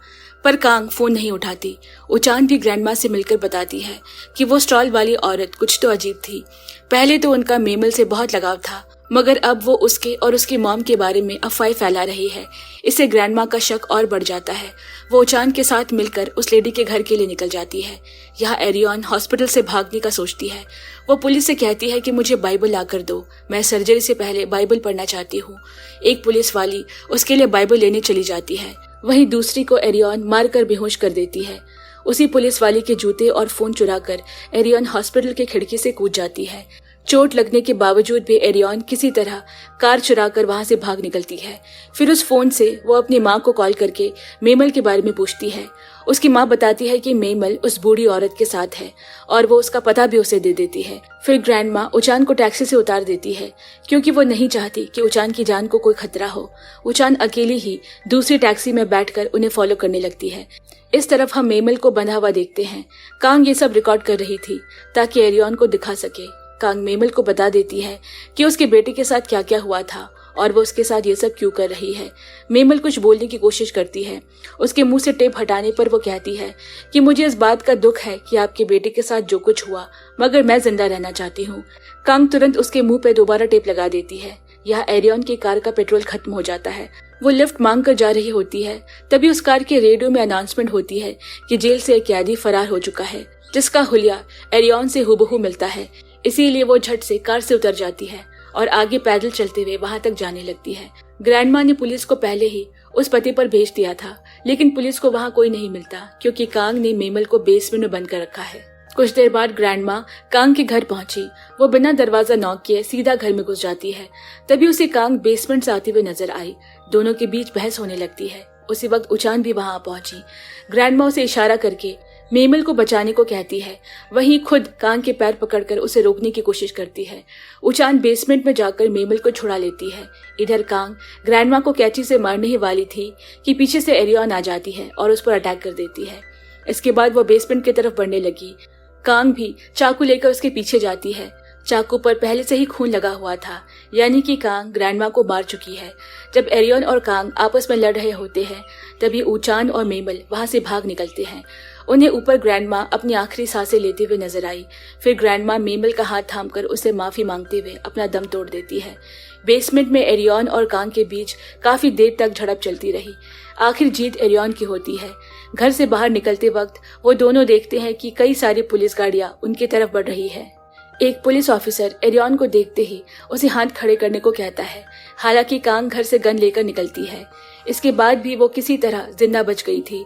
Speaker 1: पर कांग फोन नहीं उठाती। उचान भी ग्रैंडमा से मिलकर बताती है कि वो स्टॉल वाली औरत कुछ तो अजीब थी। पहले तो उनका मेमल से बहुत लगाव था, मगर अब वो उसके और उसकी मॉम के बारे में अफवाहें फैला रही है। इससे ग्रैंडमा का शक और बढ़ जाता है। वो उचान के साथ मिलकर उस लेडी के घर के लिए निकल जाती है। यहाँ एरियन हॉस्पिटल से भागने का सोचती है। वो पुलिस से कहती है कि मुझे बाइबल लाकर दो, मैं सर्जरी से पहले बाइबल पढ़ना चाहती हूँ। एक पुलिस वाली उसके लिए बाइबल लेने चली जाती है। वहीं दूसरी को एरियन मारकर बेहोश कर देती है। उसी पुलिस वाली के जूते और फोन चुराकर एरियन हॉस्पिटल की खिड़की से कूद जाती है। चोट लगने के बावजूद भी एरियन किसी तरह कार चुराकर वहां से भाग निकलती है। फिर उस फोन से वो अपनी माँ को कॉल करके मेमल के बारे में पूछती है। उसकी माँ बताती है कि मेमल उस बूढ़ी औरत के साथ है और वो उसका पता भी उसे दे देती है। फिर ग्रैंडमा उचान को टैक्सी से उतार देती है क्योंकि वो नहीं चाहती कि उचान की जान को कोई खतरा हो। उचान अकेली ही दूसरी टैक्सी में बैठकर उन्हें फॉलो करने लगती है। इस तरफ हम मेमल को बंधा हुआ देखते हैं। कांग ये सब रिकॉर्ड कर रही थी ताकि एरियन को दिखा सके। कांग मेमल को बता देती है कि उसके बेटे के साथ क्या क्या हुआ था और वो उसके साथ ये सब क्यों कर रही है। मेमल कुछ बोलने की कोशिश करती है। उसके मुंह से टेप हटाने पर वो कहती है कि मुझे इस बात का दुख है कि आपके बेटे के साथ जो कुछ हुआ, मगर मैं जिंदा रहना चाहती हूँ। कांग तुरंत उसके मुंह पे दोबारा टेप लगा देती है। यहाँ एरियन की कार का पेट्रोल खत्म हो जाता है। वो लिफ्ट मांग कर जा रही होती है। तभी उस कार के रेडियो में अनाउंसमेंट होती है कि जेल से एक कैदी फरार हो चुका है, जिसका हुलिया एरियन से हूबहू मिलता है। इसीलिए वो झट से कार से उतर जाती है और आगे पैदल चलते हुए वहां तक जाने लगती है। ग्रैंडमा ने पुलिस को पहले ही उस पते पर भेज दिया था, लेकिन पुलिस को वहां कोई नहीं मिलता क्योंकि कांग ने मेमल को बेसमेंट में बंद कर रखा है। कुछ देर बाद ग्रैंडमा कांग के घर पहुंची। वो बिना दरवाजा नॉक किए सीधा घर में घुस जाती है। तभी उसे कांग बेसमेंट से आते हुए नजर आई। दोनों के बीच बहस होने लगती है। उसी वक्त उचान भी वहां पहुंची। ग्रैंडमा उसे इशारा करके मेमल को बचाने को कहती है। वहीं खुद कांग के पैर पकड़कर उसे रोकने की कोशिश करती है। उचान बेसमेंट में जाकर मेमल को छुड़ा लेती है। इधर कांग ग्रैंडमा को कैंची से मारने ही वाली थी कि पीछे से एरियन आ जाती है और उस पर अटैक कर देती है। इसके बाद वो बेसमेंट की तरफ बढ़ने लगी। कांग भी चाकू लेकर उसके पीछे जाती है। चाकू पर पहले से ही खून लगा हुआ था, यानी कि कांग ग्रैंडमा को मार चुकी है। जब एरियन और कांग आपस में लड़ रहे होते हैं तभी उचान और मेमल वहां से भाग निकलते हैं। उन्हें ऊपर ग्रैंडमा अपनी आखिरी सांसें लेते हुए नजर आई। फिर ग्रैंडमा मेमल का हाथ थामकर उसे माफी मांगते हुए अपना दम तोड़ देती है। बेसमेंट में एरियन और कांग के बीच काफी देर तक झड़प चलती रही। आखिर जीत एरियन की होती है। घर से बाहर निकलते वक्त वो दोनों देखते हैं कि कई सारी पुलिस गाड़ियां उनकी तरफ बढ़ रही है। एक पुलिस ऑफिसर एरियन को देखते ही उसे हाथ खड़े करने को कहता है। हालांकि कांग घर से गन लेकर निकलती है। इसके बाद भी वो किसी तरह जिंदा बच गई थी।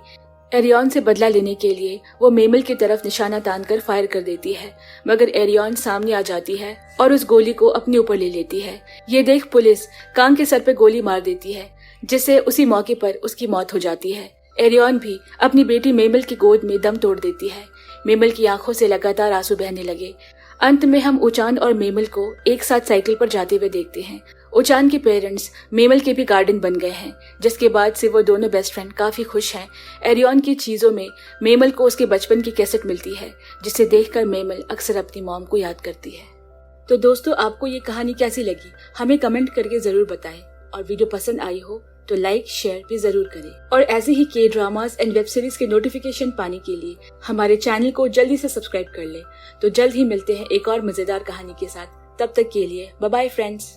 Speaker 1: एरियन से बदला लेने के लिए वो मेमल की तरफ निशाना तानकर फायर कर देती है, मगर एरियन सामने आ जाती है और उस गोली को अपने ऊपर ले लेती है। ये देख पुलिस कांग के सर पे गोली मार देती है, जिससे उसी मौके पर उसकी मौत हो जाती है। एरियन भी अपनी बेटी मेमल की गोद में दम तोड़ देती है। मेमल की आंखों से लगातार आंसू बहने लगे। अंत में हम उचान और मेमल को एक साथ साइकिल पर जाते हुए देखते हैं। उचान के पेरेंट्स मेमल के भी गार्डन बन गए हैं, जिसके बाद से वो दोनों बेस्ट फ्रेंड काफी खुश हैं। एरियन की चीजों में मेमल को उसके बचपन की कैसेट मिलती है, जिसे देखकर मेमल अक्सर अपनी मॉम को याद करती है। तो दोस्तों, आपको ये कहानी कैसी लगी हमें कमेंट करके जरूर बताएं, और वीडियो पसंद आई हो तो लाइक शेयर भी जरूर करें। और ऐसे ही के ड्रामास एंड वेब सीरीज के नोटिफिकेशन पाने के लिए हमारे चैनल को जल्दी से सब्सक्राइब कर लें। तो जल्द ही मिलते हैं एक और मजेदार कहानी के साथ। तब तक के लिए बाय बाय फ्रेंड्स।